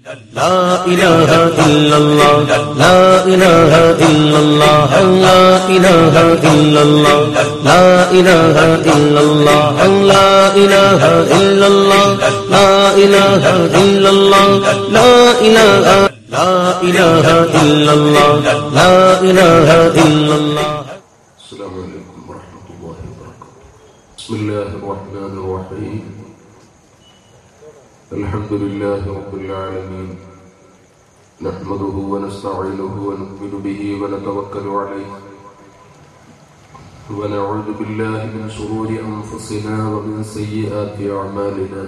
لا إله إلا الله لا إله إلا الله لا إله إلا الله لا إله إلا الله لا إله إلا الله لا إله إلا الله لا إله لا إله إلا الله لا إله إلا الله. السلام عليكم ورحمة الله وبركاته. بسم الله الرحمن الرحيم. الحمد لله رب العالمين، نحمده ونستعينه ونؤمن به ونتوكل عليه، ونعوذ بالله من شرور أنفسنا ومن سيئات أعمالنا.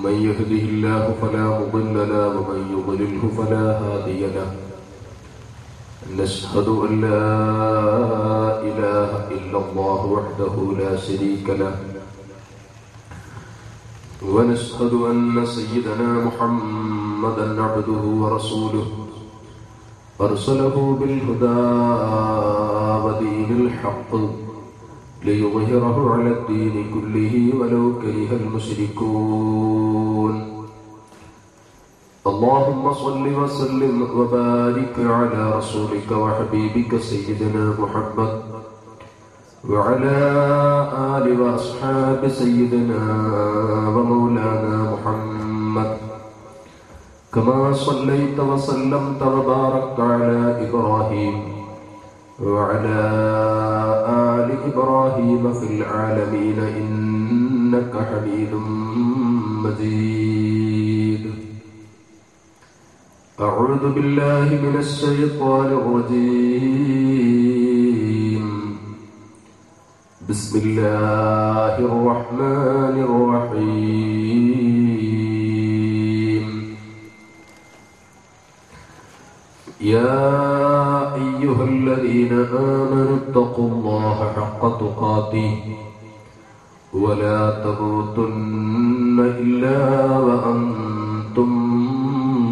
من يهده الله فلا مضل له ومن يضلله فلا هادي له. نشهد أن لا إله إلا الله وحده لا شريك له، ونشهد أن سيدنا محمدا عبده ورسوله، أرسله بالهدى ودين الحق ليظهره على الدين كله ولو كره المشركون. اللهم صل وسلم وبارك على رسولك وحبيبك سيدنا محمد وعلى آل وأصحاب سيدنا ومولانا محمد، كما صليت وسلمت وباركت على إبراهيم وعلى آل إبراهيم في العالمين إنك حميد مجيد. أعوذ بالله من الشيطان الرجيم. بسم الله الرحمن الرحيم. يا أيها الذين آمنوا اتقوا الله حق تقاته ولا تموتن إلا وأنتم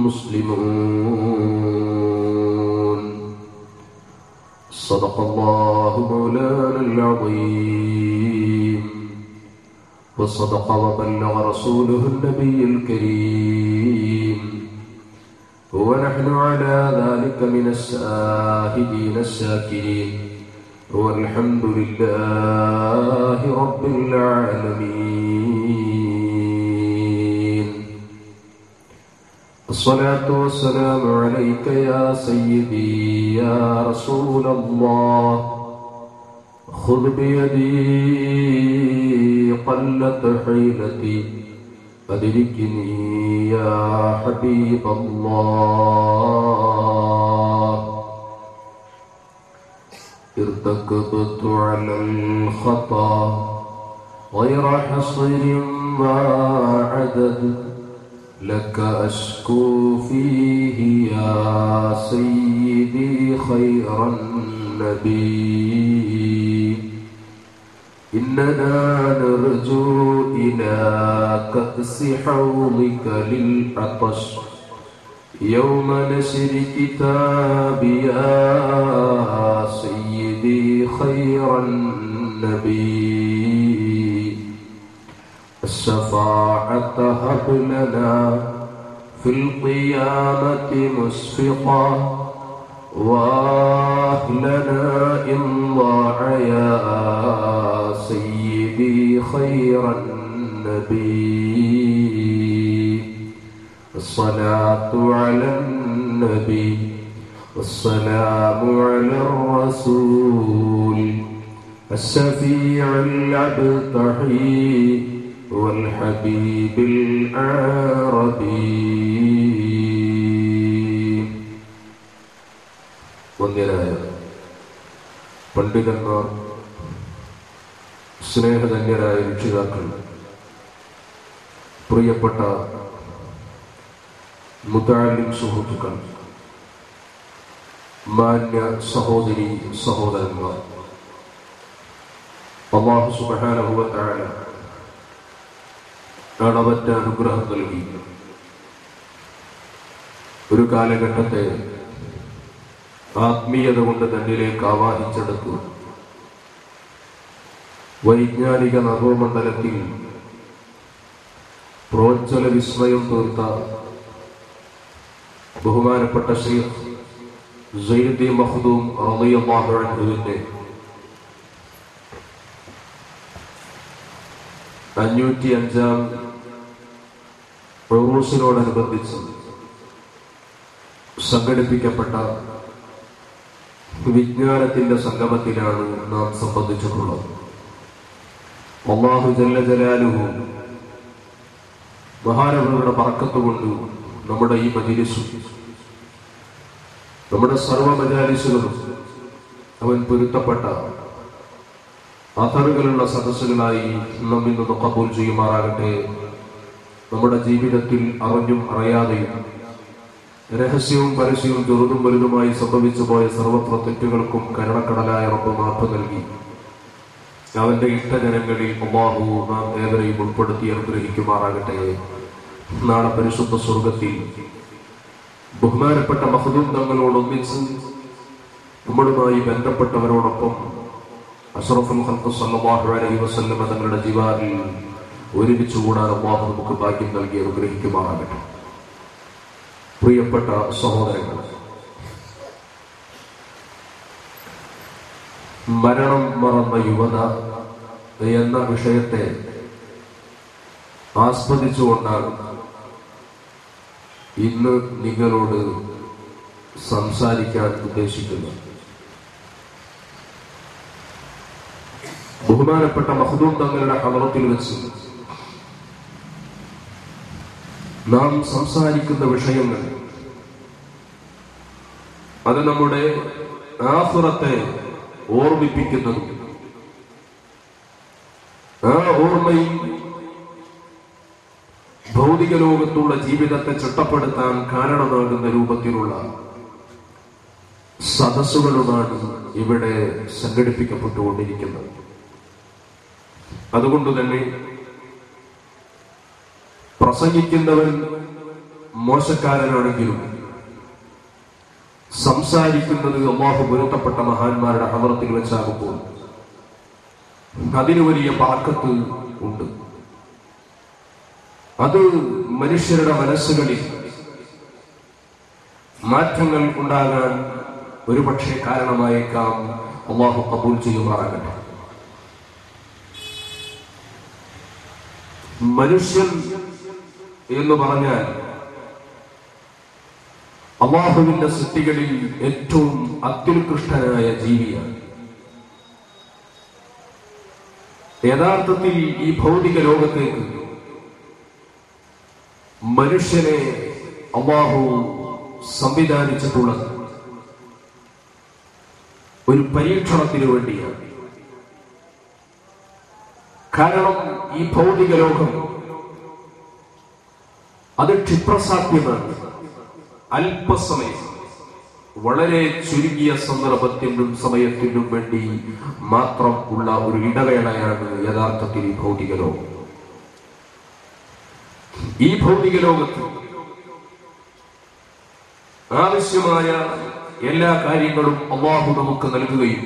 مسلمون. صدق الله مولانا العظيم، وصدق وبلغ رسوله النبي الكريم، ونحن على ذلك من الشاهدين الشاكرين، والحمد لله رب العالمين. الصلاة والسلام عليك يا سيدي يا رسول الله، خذ بيدي قلت حيلتي أدركني يا حبيب الله. ارتكبت على الخطا غير حصر وعدد، لك أشكو فيه يا سيدي خير النبي. إننا نرجو إلى كأس حوضك للعطش يوم نشر كتاب يا سيدي خير النبي. الشفاعة هب لنا في القيامة مسفقا، وأهلنا إن ضاع يا سيدي خير النبي. الصلاة على النبي والسلام على الرسول الشفيع الأبتحي والحبيب العربي. വന്യരായ പണ്ഡിതന്മാർ, സ്നേഹധന്യരായ രക്ഷിതാക്കൾ, പ്രിയപ്പെട്ട മുതഅല്ലിം സുഹൃത്തുക്കൾ, മാന്യ സഹോദരി സഹോദരന്മാർ, അല്ലാഹു സുബ്ഹാനഹു വ തആല അളവറ്റ അനുഗ്രഹം നൽകി ഒരു കാലഘട്ടത്തെ ആത്മീയത കൊണ്ട് തന്നിലേക്ക് ആവാഹിച്ചെടുത്തു. വൈജ്ഞാനിക നവമണ്ഡലത്തിൽ പ്രോജ്വല വിസ്മയം തീർത്ത ബഹുമാനപ്പെട്ട ശൈഖ് സയ്യിദി മഖ്ദൂം റളിയല്ലാഹു അൻഹുവിന്റെ 505-ാം ഉറൂസിനോടനുബന്ധിച്ച് സംഘടിപ്പിക്കപ്പെട്ട വിജ്ഞാനത്തിന്റെ സംഗമത്തിലാണ് നാം സംബന്ധിച്ചിട്ടുള്ളത്. അല്ലാഹു ജല്ല ജലാലുഹു മഹാനവരുടെ ബർക്കത്തുകൊണ്ട് നമ്മുടെ ഈ മജ്‌ലിസും നമ്മുടെ സർവ്വ മജാലിസുകളും അവൻ പൊരുത്തപ്പെട്ട അഥറുകളുള്ള സദസ്സുകളായി നമ്മിൽ നിന്ന് ഖബൂൽ ചെയ്യുമാറാകട്ടെ. നമ്മുടെ ജീവിതത്തിൽ അറിഞ്ഞും അറിയാതെയും രഹസ്യവും പരസ്യവും ചെറുതും വലുതുമായി സംഭവിച്ചു പോയ സർവത്ര തെറ്റുകൾക്കും കരുണക്കടലായ റബ്ബ് മാപ്പ് നൽകി അവന്റെ ഇഷ്ടജനങ്ങളിൽ അല്ലാഹു നാം ഏവരെയും ഉൾപ്പെടുത്തി അനുഗ്രഹിക്കുമാറാകട്ടെ. നാളെ പരിശുദ്ധ സ്വർഗത്തിൽ ബഹുമാനപ്പെട്ട മഖ്ദൂം തങ്ങളോടൊന്നിച്ച് നമ്മളുമായി ബന്ധപ്പെട്ടവരോടൊപ്പം അഷ്റഫുൽ ഖൽഖ് സല്ലല്ലാഹു അലൈഹി വസല്ലം തങ്ങളുടെ ജിവാറിൽ ഒരുമിച്ച് കൂടാൻ അല്ലാഹു നമുക്ക് ഭാഗ്യം നൽകി അനുഗ്രഹിക്കുമാറാകട്ടെ. പ്രിയപ്പെട്ട സഹോദരങ്ങൾ, മരണം മറന്ന യുവത എന്ന വിഷയത്തെ ആസ്പദിച്ചുകൊണ്ടാണ് ഇന്ന് നിങ്ങളോട് സംസാരിക്കാൻ ഉദ്ദേശിക്കുന്നത്. ബഹുമാനപ്പെട്ട മഖ്ദൂം തങ്ങളുടെ ഹളറത്തിൽ വെച്ച് നാം സംസാരിക്കുന്ന വിഷയങ്ങൾ അത് നമ്മുടെ ആഖിറത്തെ ഓർമ്മിപ്പിക്കുന്നതും ആ ഓർമ്മയിൽ ഭൗതിക ലോകത്തുള്ള ജീവിതത്തെ ചിട്ടപ്പെടുത്താൻ കാരണമാകുന്ന രൂപത്തിലുള്ള സദസ്സുകളുമാണ് ഇവിടെ സംഘടിപ്പിക്കപ്പെട്ടുകൊണ്ടിരിക്കുന്നത്. അതുകൊണ്ട് തന്നെ പ്രസംഗിക്കുന്നവൻ മോശക്കാരനാണെങ്കിലും സംസാരിക്കുന്നത് അല്ലാഹു പൊരുത്തപ്പെട്ട മഹാന്മാരുടെ ഹളറത്തിൽ വെച്ചാകുമ്പോൾ അതിന് വലിയ ബറക്കത്ത് ഉണ്ട്. അത് മനുഷ്യരുടെ മനസ്സുകളിൽ മാറ്റങ്ങൾ ഉണ്ടാകാൻ ഒരുപക്ഷെ കാരണമായേക്കാം. അല്ലാഹു ഖബൂൽ ചെയ്യുമാറാകട്ടെ. മനുഷ്യൻ എന്ന് പറഞ്ഞാൽ അല്ലാഹുവിന്റെ സൃഷ്ടികളിൽ ഏറ്റവും അത്യുത്കൃഷ്ടനായ ജീവിയാണ്. യഥാർത്ഥത്തിൽ ഈ ഭൗതിക ലോകത്തേക്ക് മനുഷ്യനെ അല്ലാഹു സംവിധാനിച്ചിട്ടുള്ളത് ഒരു പരീക്ഷണത്തിന് വേണ്ടിയാണ്. കാരണം ഈ ഭൗതിക ലോകം അത് ക്ഷിപ്രസാധ്യമാണ്. അല്പസമയം, വളരെ ചുരുങ്ങിയ സന്ദർഭത്തിനും സമയത്തിനും വേണ്ടി മാത്രം ഉള്ള ഒരു ഇടവേളയാണ് യഥാർത്ഥത്തിൽ ഈ ഭൗതിക ലോകം. ഈ ഭൗതിക ലോകത്ത് ആവശ്യമായ എല്ലാ കാര്യങ്ങളും അല്ലാഹു നമുക്ക് നൽകുകയും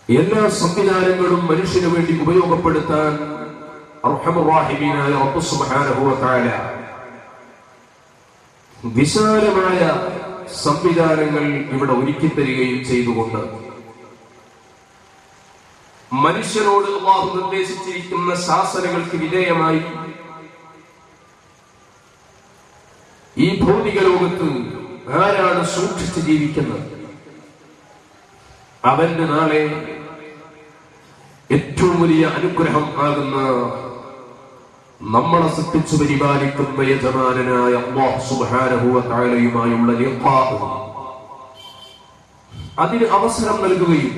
എല്ലാ സംവിധാനങ്ങളും മനുഷ്യന് വേണ്ടി ഉപയോഗപ്പെടുത്താൻ അർഹമുർ റഹീമീനായ റബ്ബ് സുബ്ഹാനഹു വ തആല വിശാലമായ സംവിധാനങ്ങൾ ഇവിടെ ഒരുക്കിത്തരികയും ചെയ്തുകൊണ്ട് മനുഷ്യനോട് അല്ലാഹു നിർദ്ദേശിച്ചിരിക്കുന്ന ശാസനകൾക്ക് വിധേയമായി ഈ ഭൗതിക ലോകത്ത് ആരാണ് സൂക്ഷിച്ച് ജീവിക്കുന്നത് അവന്റെ നാളെ ഏറ്റവും വലിയ അനുഗ്രഹം ആകുന്ന നമ്മളെ സൃഷ്ടിച്ചു പരിപാലിക്കുന്ന യജമാനനായ അല്ലാഹു സുബ്ഹാനഹു വ തആലയുമായുള്ള ലിഖാഅ് അതിന് അവസരം നൽകുകയും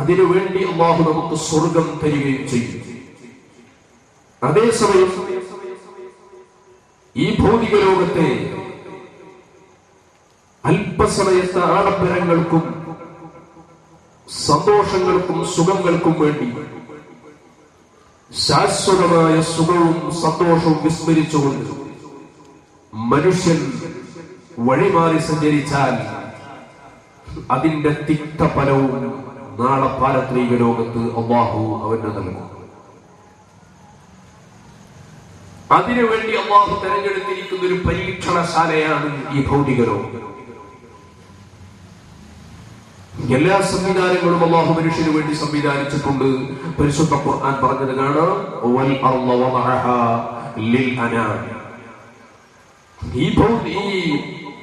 അതിനുവേണ്ടി അല്ലാഹു നമുക്ക് സ്വർഗം തരികയും ചെയ്യും. അതേസമയം ഈ ഭൗതിക ലോകത്തെ അല്പസമയത്തെ ആഡംബരങ്ങൾക്കും സന്തോഷങ്ങൾക്കും സുഖങ്ങൾക്കും വേണ്ടി ശാശ്വതമായ സുഖവും സന്തോഷവും വിസ്മരിച്ചുകൊണ്ട് മനുഷ്യൻ വഴിമാറി സഞ്ചരിച്ചാൽ അതിന്റെ തിക്തഫലവും നാളെ പാരത്രിക ലോകത്ത് അല്ലാഹു അവന് നൽകും. അതിനുവേണ്ടി അള്ളാഹു തെരഞ്ഞെടുത്തിരിക്കുന്ന ഒരു പരീക്ഷണശാലയാണ് ഈ ഭൗതിക ലോകം. എല്ലാ സംവിധാനങ്ങളും അള്ളാഹു മനുഷ്യന് വേണ്ടി സംവിധാനിച്ചിട്ടുണ്ട്. പരിശുദ്ധ ഖുർആൻ പറഞ്ഞത് കാണാം, വൽ അർള വദഅഹാ ലിൽ അനാം. ഈ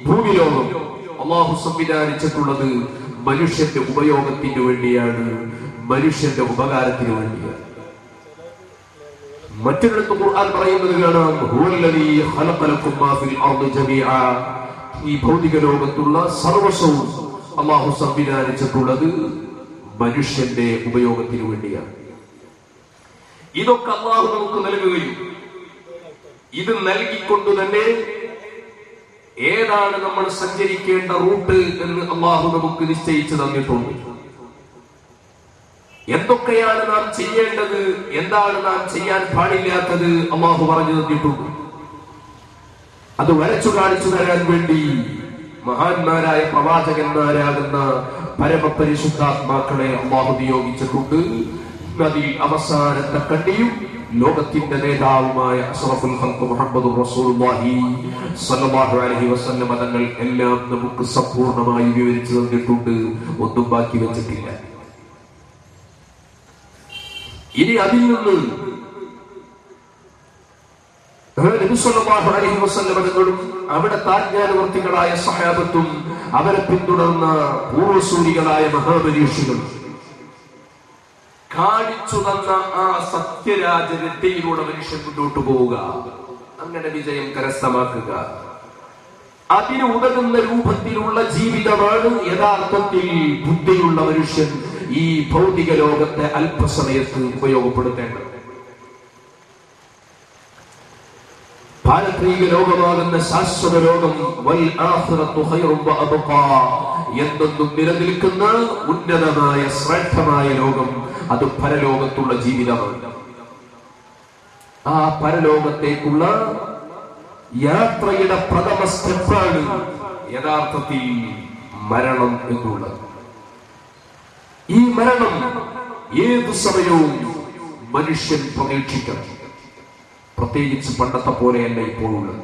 ഭൂമിലോകം അള്ളാഹു സംവിധാനിച്ചിട്ടുള്ളത് മനുഷ്യന്റെ ഉപയോഗത്തിന് വേണ്ടിയാണ്, മനുഷ്യന്റെ ഉപകാരത്തിന് വേണ്ടിയാണ്. മറ്റൊരിടത്ത് ഖുർആൻ പറയുന്നത് കാണാം, ഹുവല്ലദീ ഖലഖലകും മാ ഫിൽ അർളി ജമീഅ. ഈ ഭൗതിക ലോകത്തുള്ള സർവസ്വവും അള്ളാഹു സംവിധാനിച്ചിട്ടുള്ളത് മനുഷ്യന്റെ ഉപയോഗത്തിന് വേണ്ടിയാണ്. ഇതൊക്കെ അള്ളാഹു നമുക്ക് നൽകുകയും ഇത് നൽകിക്കൊണ്ട് തന്നെ ഏതാണ് നമ്മൾ സഞ്ചരിക്കേണ്ട റൂട്ട് എന്ന് അള്ളാഹു നമുക്ക് നിശ്ചയിച്ചു തന്നിട്ടുണ്ട്. എന്തൊക്കെയാണ് നാം ചെയ്യേണ്ടത്, എന്താണ് നാം ചെയ്യാൻ പാടില്ലാത്തത് അള്ളാഹു പറഞ്ഞു തന്നിട്ടുണ്ട്. അത് വരച്ചു കാണിച്ചു തരാൻ വേണ്ടി മഹാന്മാരായ പ്രവാചകന്മാരാകുന്ന പരമപരിശുദ്ധാത്മാക്കളെ അള്ളാഹു നിയോഗിച്ചിട്ടുണ്ട്. അതിൽ അവസാനത്തെ കണ്ണിയും ലോകത്തിന്റെ നേതാവുമായ അഷ്റഫുൽ ഖൽഖ് മുഹമ്മദുർ റസൂലുള്ളാഹി സ്വല്ലല്ലാഹു അലൈഹി വസല്ലം തങ്ങൾ എല്ലാം നമുക്ക് സമ്പൂർണ്ണമായി വിവരിച്ചു തന്നിട്ടുണ്ട്. ഒന്നും ബാക്കി വെച്ചിട്ടില്ല. ഇനി അതിൽ നിന്ന് നബി സല്ലല്ലാഹു അലൈഹി വസല്ലം തങ്ങളും അവിടെ താജ്ഞാനവർത്തികളായ സഹാബത്തും അവരെ പിന്തുടർന്ന പൂർവസൂരികളായ മഹാമനീഷികളും കാണിച്ചു തന്ന ആ സത്യരാജരഥയിലൂടെ മനുഷ്യൻ മുന്നോട്ട് പോവുക, അങ്ങനെ വിജയം കരസ്ഥമാക്കുക. അതിന് ഉതകുന്ന രൂപത്തിലുള്ള ജീവിതമാണ് യഥാർത്ഥത്തിൽ ബുദ്ധിയുള്ള മനുഷ്യൻ ഈ ഭൗതിക ലോകത്തെ അല്പസമയത്ത് ഉപയോഗപ്പെടുത്തേണ്ടത്. പാരത്രിക ലോകമാകുന്ന ശാശ്വത ലോകം വൽ ആഖിറത്തു ഖൈറുൻ വഅബ്ഖാ എന്നും നിലനിൽക്കുന്ന ഉന്നതമായ ശ്രേഷ്ഠമായ ലോകം അത് പരലോകത്തുള്ള ജീവിതമാണ്. ആ പരലോകത്തേക്കുള്ള യാത്രയുടെ പ്രഥമ സ്റ്റെപ്പാണ് യഥാർത്ഥത്തിൽ മരണം എന്നുള്ളത്. ഈ മരണം ഏതു സമയവും മനുഷ്യൻ പ്രതീക്ഷിക്കണം. പ്രത്യേകിച്ച് പണ്ടത്തെ പോലെയല്ല ഇപ്പോഴുള്ളത്.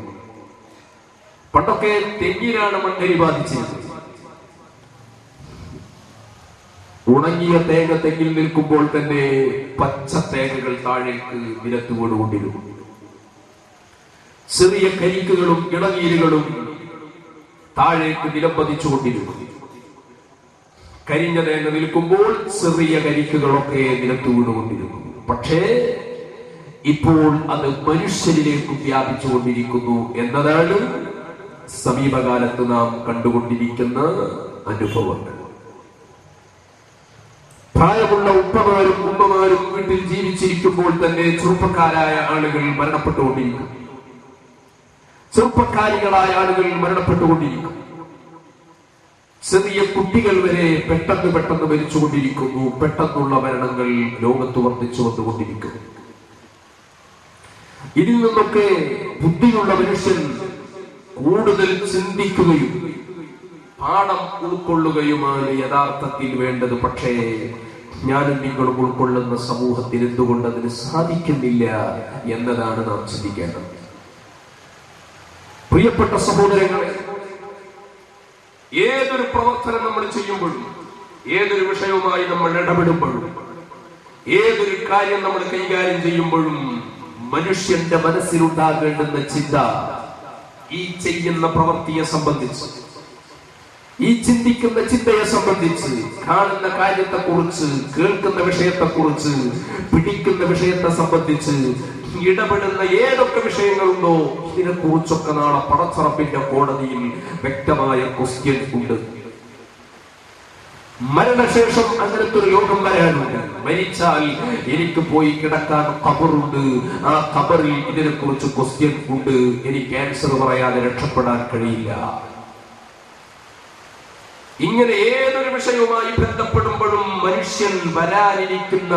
പണ്ടൊക്കെ തെങ്ങിനാണ് മണ്ണരി ബാധിച്ചിരുന്നത്. ഉണങ്ങിയ തേങ്ങ തെങ്ങിൽ നിൽക്കുമ്പോൾ തന്നെ പച്ച തേങ്ങകൾ താഴേക്ക് നിലത്ത് വീണുകൊണ്ടിരുന്നു. ചെറിയ കരിക്കുകളും ഇളനീരുകളും താഴേക്ക് നിലംപതിച്ചുകൊണ്ടിരുന്നു. കരിഞ്ഞ തേങ്ങ നിൽക്കുമ്പോൾ ചെറിയ കരിക്കുകളൊക്കെ നിലത്ത് വീണുകൊണ്ടിരുന്നു. പക്ഷേ ഇപ്പോൾ അത് മനുഷ്യരിലേക്ക് വ്യാപിച്ചുകൊണ്ടിരിക്കുന്നു എന്നതാണ് സമീപകാലത്ത് നാം കണ്ടുകൊണ്ടിരിക്കുന്ന അനുഭവങ്ങൾ. പ്രായമുള്ള ഉപ്പമാരും ഉമ്മമാരും വീട്ടിൽ ജീവിച്ചിരിക്കുമ്പോൾ തന്നെ ചെറുപ്പക്കാരായ ആളുകൾ മരണപ്പെട്ടുകൊണ്ടിരിക്കും. ചെറുപ്പക്കാരികളായ ആളുകൾ മരണപ്പെട്ടുകൊണ്ടിരിക്കും. ചെറിയ കുട്ടികൾ വരെ പെട്ടെന്ന് മരിച്ചുകൊണ്ടിരിക്കുന്നു. പെട്ടെന്നുള്ള മരണങ്ങൾ ലോകത്ത് വർദ്ധിച്ചു വന്നുകൊണ്ടിരിക്കുന്നു. ഇതിൽ നിന്നൊക്കെ ബുദ്ധിയുള്ള മനുഷ്യൻ കൂടുതൽ ചിന്തിക്കുകയും പാഠം ഉൾക്കൊള്ളുകയുമാണ് യഥാർത്ഥത്തിൽ വേണ്ടത്. പക്ഷേ ഞാനും നിങ്ങളും ഉൾക്കൊള്ളുന്ന സമൂഹത്തിന് എന്തുകൊണ്ട് അതിന് സാധിക്കുന്നില്ല എന്നതാണ് നാം ചിന്തിക്കേണ്ടത്. പ്രിയപ്പെട്ട സഹോദരങ്ങളെ, ഏതൊരു പ്രവർത്തനം നമ്മൾ ചെയ്യുമ്പോഴും, ഏതൊരു വിഷയവുമായി നമ്മൾ ഇടപെടുമ്പോഴും, ഏതൊരു കാര്യം നമ്മൾ കൈകാര്യം ചെയ്യുമ്പോഴും മനുഷ്യന്റെ മനസ്സിലുണ്ടാകേണ്ടുന്ന ചിന്ത ഈ ചെയ്യുന്ന പ്രവൃത്തിയെ സംബന്ധിച്ച്, ഈ ചിന്തിക്കുന്ന ചിന്തയെ സംബന്ധിച്ച്, കാണുന്ന കാര്യത്തെക്കുറിച്ച്, കേൾക്കുന്ന വിഷയത്തെക്കുറിച്ച്, പിടിക്കുന്ന വിഷയത്തെ സംബന്ധിച്ച്, ഇടപെടുന്ന ഏതൊക്കെ വിഷയങ്ങളുണ്ടോ ഇതിനെക്കുറിച്ചൊക്കെ നാളെ പടച്ചറപ്പിന്റെ കോടതിയിൽ വ്യക്തമായ ക്വസ്റ്റ്യൻ ഉണ്ട്. മരണശേഷം അങ്ങനത്തെ ഒരു ലോകം വരാനുണ്ട്. മരിച്ചാൽ എനിക്ക് പോയി കിടക്കാൻ ഖബറുണ്ട്. ആ ഖബറിൽ ഇതിനെ കുറിച്ച് ക്വസ്റ്റ്യൻ ഉണ്ട്. എനിക്ക് ആൻസർ പറയാതെ രക്ഷപ്പെടാൻ കഴിയില്ല. ഇങ്ങനെ ഏതൊരു വിഷയവുമായി ബന്ധപ്പെടുമ്പോഴും മനുഷ്യൻ വരാനിരിക്കുന്ന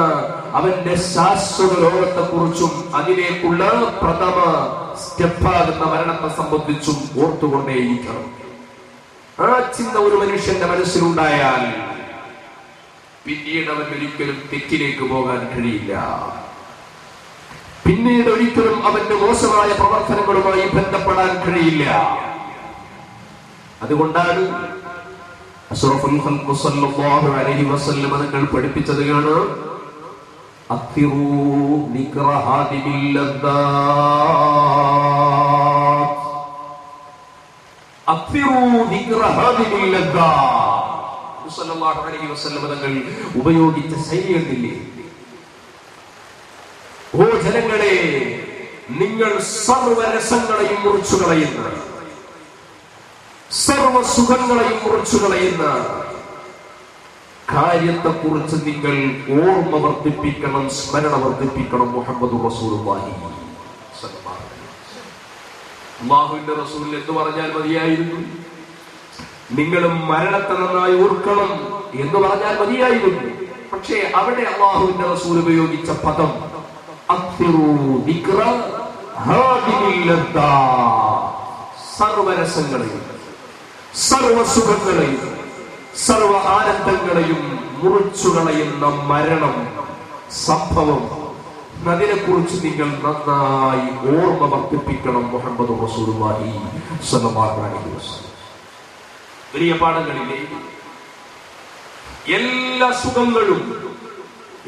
അവന്റെ ശാശ്വത ലോകത്തെ കുറിച്ചും അതിലേക്കുള്ള പ്രഥമ സ്റ്റെപ്പാകുന്ന മരണത്തെ സംബന്ധിച്ചും ഓർത്തുകൊണ്ടേയിരിക്കണം. ആ ചിന്ത ഒരു മനുഷ്യന്റെ മനസ്സിലുണ്ടായാൽ പിന്നീട് അവൻ ഒരിക്കലും തെറ്റിലേക്ക് പോകാൻ കഴിയില്ല. പിന്നീട് ഒരിക്കലും അവന്റെ മോശമായ പ്രവർത്തനങ്ങളുമായി ബന്ധപ്പെടാൻ കഴിയില്ല. അതുകൊണ്ടാണ് അഷ്റഫുൽ ഖൽഖ് സ്വല്ലല്ലാഹു അലൈഹി വസല്ലം തങ്ങൾ പഠിപ്പിച്ചത് കാണാം, അക്തിറൂ ദിക്റ ഹാദിമിൽ ലദ്ദാത്ത്, അക്തിറൂ ദിക്റ ഹാദിമിൽ ലദ്ദാത്ത്. സ്വല്ലല്ലാഹു അലൈഹി വസല്ലം തങ്ങൾ ഉപയോഗിച്ച ശൈലിയില്ലേ, ഓ ജനങ്ങളെ, നിങ്ങൾ സർവരസങ്ങളെയും മുറിച്ചു കളയുന്ന, സർവസുഖങ്ങളെയും മുറിച്ചു കളയുന്ന കാര്യത്തെക്കുറിച്ച് നിങ്ങൾ ഓർമ്മ വർദ്ധിപ്പിക്കണം, സ്മരണ വർദ്ധിപ്പിക്കണം. മുഹമ്മദ് റസൂലുള്ളാഹി സ്വല്ലല്ലാഹു അലൈഹി വസല്ലം, അല്ലാഹുവിന്റെ റസൂൽ എന്ന് പറഞ്ഞാൽ മതിയായിരുന്നു. നിങ്ങളും മരണത്തെ നന്നായി ഓർക്കണം എന്ന് പറഞ്ഞാൽ മതിയായിരുന്നു. പക്ഷേ അവിടെ അല്ലാഹുവിന്റെ റസൂൽ ഉപയോഗിച്ച പദം സർവരസങ്ങളെയും സർവസുഖങ്ങളെയും സർവ ആനന്ദങ്ങളെയും മുറിച്ചുകളയുന്ന മരണം സംഭവം, അതിനെക്കുറിച്ച് നിങ്ങൾ നന്നായി ഓർമ്മ വർദ്ധിപ്പിക്കണം. മുഹമ്മദ് റസൂലുള്ളാഹി സ്വല്ലല്ലാഹു അലൈഹി വസല്ലം. വലിയ പാഠങ്ങളിലെ എല്ലാ സുഖങ്ങളും,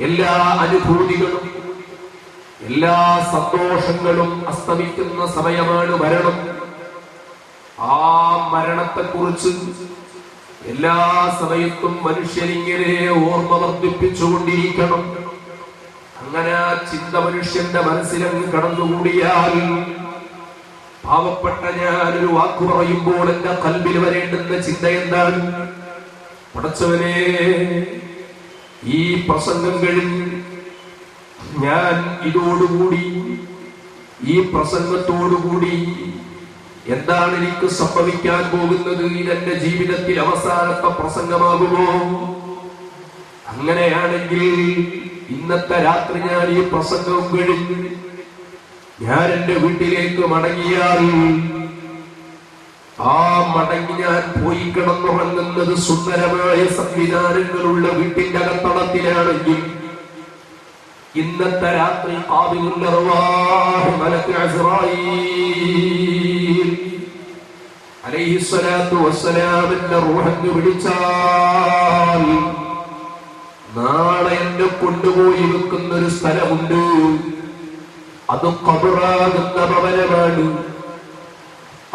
എല്ലാ അനുഭൂതികളും, എല്ലാ സന്തോഷങ്ങളും അസ്തമിക്കുന്ന സമയമാണ് മരണം. ആ മരണത്തെക്കുറിച്ച് എല്ലാ സമയത്തും മനുഷ്യരിങ്ങനെ ഓർമ്മ വർദ്ധിപ്പിച്ചുകൊണ്ടിരിക്കണം. അങ്ങനെ ആ ചിന്ത മനുഷ്യന്റെ മനസ്സിലങ്ങ് കടന്നുകൂടിയാൽ, പാവപ്പെട്ട ഞാനൊരു വാക്കു പറയുമ്പോൾ എന്റെ കൽബിൽ വരേണ്ടുന്ന ചിന്ത എന്താണ്? പടച്ചവനെ, ഈ പ്രസംഗം കഴിഞ്ഞ് ഞാൻ ഇതോടുകൂടി, ഈ പ്രസംഗത്തോടുകൂടി എന്താണ് എനിക്ക് സംഭവിക്കാൻ പോകുന്നത്? ഇതെന്റെ ജീവിതത്തിൽ അവസാനത്തെ പ്രസംഗമാകുമോ? അങ്ങനെയാണെങ്കിൽ ഇന്നത്തെ രാത്രി ഞാൻ ഈ പ്രസംഗവും കഴിഞ്ഞ് ഞാൻ എന്റെ വീട്ടിലേക്ക് മടങ്ങിയാൽ, ആ മടങ്ങി ഞാൻ പോയി കിടന്നുറങ്ങുന്നത് സുന്ദരമായ സംവിധാനങ്ങളുള്ള വീട്ടിന്റെ അകത്തളത്തിലാണെങ്കിൽ, ഇന്നത്തെ രാത്രി ഖാദിമുൽ അർവാഹ് മലക്ക് അസ്റായീൽ അലൈഹിസ്സലാത്തു വസ്സലാമിന്റെ റൂഹ് വിളിച്ചാൽ, നാളെ എന്നെ കൊണ്ടുപോയി വെക്കുന്ന ഒരു സ്ഥലമുണ്ട്. അത് ഖബറാകുന്ന ഭവനമാണ്.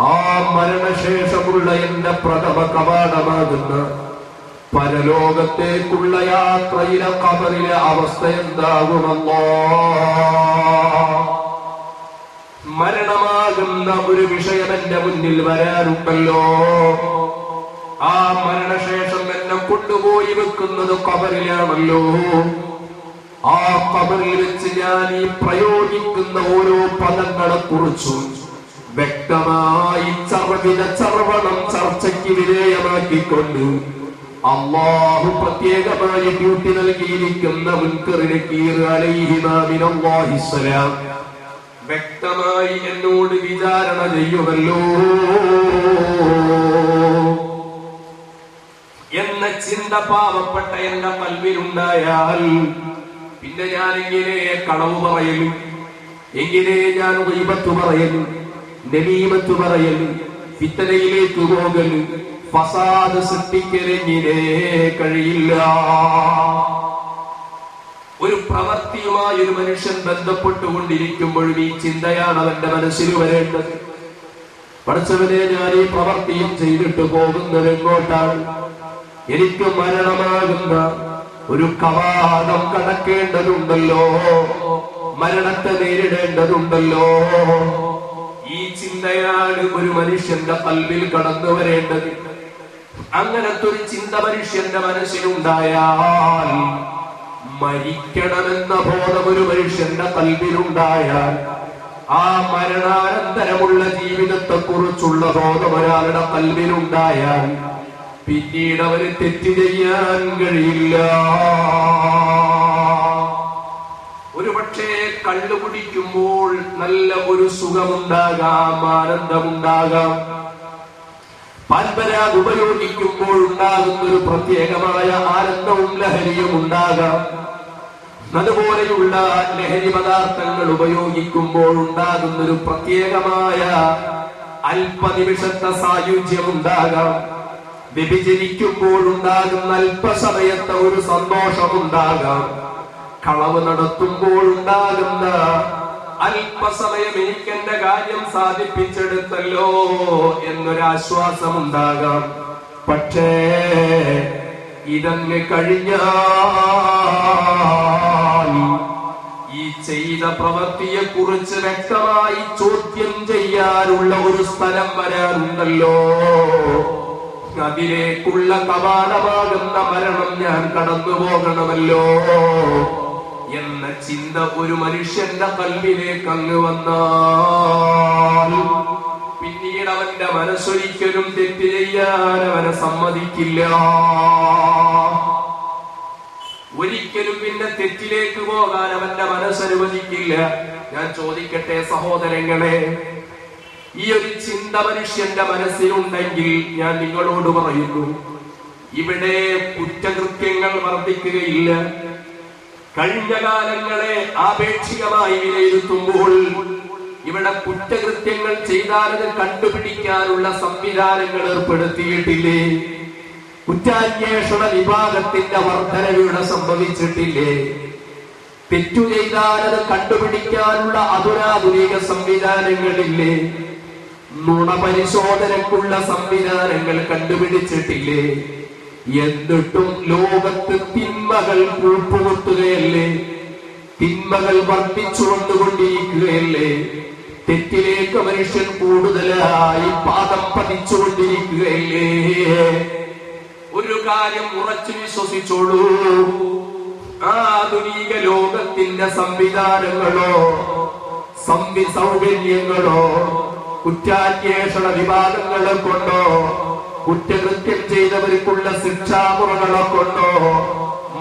ആ മരണശേഷമുള്ള എന്റെ പ്രഥമ കവാടമാകുന്ന പരലോകത്തേക്കുള്ള യാത്രയിലെ ഖബറിലെ അവസ്ഥ എന്താകുമല്ലോ? മരണമാകുന്ന ഒരു വിഷയം എന്റെ മുന്നിൽ വരാറുണ്ടല്ലോ. ആ മരണശേഷം എന്നെ കൊണ്ടുപോയി വെക്കുന്നത് ഖബറിലാണല്ലോ. ആ ഖബറിൽ വെച്ച് ഞാൻ ഈ പ്രയോഗിക്കുന്ന ഓരോ പദങ്ങളെ കുറിച്ചും വ്യക്തമായി ചർവണം ചർച്ചയ്ക്ക് വിധേയമാക്കിക്കൊണ്ട് അല്ലാഹു പ്രത്യേകമായി ഡ്യൂട്ടി നൽകിയിരിക്കുന്ന മുൻകർ നക്കീർ അലൈഹിമാ മിനല്ലാഹിസ്സലാം വ്യക്തമായി എന്നോട് വിചാരണ ചെയ്യുമല്ലോ എന്ന ചിന്ത പാവപ്പെട്ട എന്റെ കൽവിലുണ്ടായാൽ, പിന്നെ ഞാൻ എങ്ങനെ കളവ് പറയലും, എങ്ങനെ ഞാൻ ഗീബത്ത് പറയലും, നമീമത്ത് പറയലും, ഫിത്നയിലേക്ക് പോകലും, ഫസാദ് സൃഷ്ടിക്കലെങ്ങനെ കഴിയില്ല. ഒരു പ്രവൃത്തിയുമായി ഒരു മനുഷ്യൻ ബന്ധപ്പെട്ടുകൊണ്ടിരിക്കുമ്പോഴും ഈ ചിന്തയാണ് അവന്റെ മനസ്സിൽ വരേണ്ടത്. പഠിച്ചവനെ, ഞാൻ ഈ പ്രവൃത്തിയും ചെയ്തിട്ട് പോകുന്നത് എങ്ങോട്ടാണ്? എനിക്ക് മരണമാകുന്ന ഒരു കവാടം കടക്കേണ്ടതുണ്ടല്ലോ, മരണത്തെ നേരിടേണ്ടതുണ്ടല്ലോ. ഈ ചിന്തയാണ് ഒരു മനുഷ്യന്റെ കൽവിൽ കടന്നു വരേണ്ടത്. അങ്ങനത്തെ ഒരു ചിന്ത മനുഷ്യന്റെ മനസ്സിലുണ്ടായാൽ, മരിക്കണമെന്ന ബോധം ഒരു മനുഷ്യന്റെ കൽവിലുണ്ടായാൽ, ആ മരണാനന്തരമുള്ള ജീവിതത്തെ കുറിച്ചുള്ള ബോധം ഒരാളുടെ കൽവിലുണ്ടായാൽ, പിന്നീട് അവന് തെറ്റ് ചെയ്യാൻ കഴിയില്ല. ഒരു പക്ഷേ കള്ളു കുടിക്കുമ്പോൾ നല്ല ഒരു സുഖമുണ്ടാകാം, ആനന്ദമുണ്ടാകാം. പാൽപരാഗ് ഉപയോഗിക്കുമ്പോൾ ഉണ്ടാകുന്ന ഒരു പ്രത്യേകമായ ആനന്ദവും ലഹരിയും ഉണ്ടാകാം. അതുപോലെയുള്ള ലഹരി പദാർത്ഥങ്ങൾ ഉപയോഗിക്കുമ്പോൾ ഉണ്ടാകുന്നൊരു പ്രത്യേകമായ അല്പനിമിഷത്തെ സായുജ്യമുണ്ടാകാം. വ്യഭിചരിക്കുമ്പോൾ ഉണ്ടാകുന്ന അല്പസമയത്തെ ഒരു സന്തോഷമുണ്ടാകാം. കളവ് നടത്തുമ്പോൾ ഉണ്ടാകുന്ന അല്പസമയം എനിക്കെന്റെ കാര്യം സാധിപ്പിച്ചെടുത്തല്ലോ എന്നൊരാശ്വാസമുണ്ടാകാം. പക്ഷേ ഇതങ്ങ് കഴിഞ്ഞാൽ ഈ ചെയ്ത പ്രവൃത്തിയെ കുറിച്ച് വ്യക്തമായി ചോദ്യം ചെയ്യാനുള്ള ഒരു സ്ഥലം വരാനുണ്ടല്ലോ. അതിലേക്കുള്ള കവാടമാകുന്ന മരണം ഞാൻ കടന്നു പോകണമല്ലോ എന്ന ചിന്ത ഒരു മനുഷ്യന്റെ കൽവിലേക്ക് അങ്ങ് വന്നാൽ പിന്നീട് അവന്റെ മനസ്സൊരിക്കലും തെറ്റ് ചെയ്യാൻ അവനെ സമ്മതിക്കില്ല. ഒരിക്കലും പിന്നെ തെറ്റിലേക്ക് പോകാൻ അവന്റെ മനസ്സനുവദിക്കില്ല. ഞാൻ ചോദിക്കട്ടെ സഹോദരങ്ങളെ, ഈ ഒരു ചിന്ത മനുഷ്യന്റെ മനസ്സിലുണ്ടെങ്കിൽ ഞാൻ നിങ്ങളോട് പറയുന്നു, ഇവിടെ കുറ്റകൃത്യങ്ങൾ വർദ്ധിക്കുകയില്ല. കഴിഞ്ഞ കാലങ്ങളെ ആപേക്ഷികമായി വിലയിരുത്തുമ്പോൾ ഇവിടെ കുറ്റകൃത്യങ്ങൾ ചെയ്താലത് കണ്ടുപിടിക്കാനുള്ള സംവിധാനങ്ങൾ ഏർപ്പെടുത്തിയിട്ടില്ലേ? കുറ്റാന്വേഷണ വിഭാഗത്തിന്റെ വർധനവിവിടെ സംഭവിച്ചിട്ടില്ലേ? തെറ്റു ചെയ്താലത് കണ്ടുപിടിക്കാനുള്ള അധുനാധുനിക സംവിധാനങ്ങളില്ലേ? നുണ പരിശോധനക്കുള്ള സംവിധാനങ്ങൾ കണ്ടുപിടിച്ചിട്ടില്ലേ? എന്നിട്ടും ലോകത്ത് തിന്മകൾ കൂപ്പുകുത്തുകയല്ലേ? തിന്മകൾ വർദ്ധിച്ചുകൊണ്ടുകൊണ്ടിരിക്കുകയല്ലേ? തെറ്റിലേക്ക് മനുഷ്യൻ കൂടുതലായി പാദം പതിച്ചുകൊണ്ടിരിക്കുകയല്ലേ? ഒരു കാര്യം ഉറച്ചു വിശ്വസിച്ചോളൂ, ആധുനിക ലോകത്തിന്റെ സംവിധാനങ്ങളോ സൗകര്യങ്ങളോ കുറ്റാന്വേഷണ വിഭാഗങ്ങളെ കൊണ്ടോ കുറ്റകൃത്യം ചെയ്തവർക്കുള്ള ശിക്ഷാമുറകളെ കൊണ്ടോ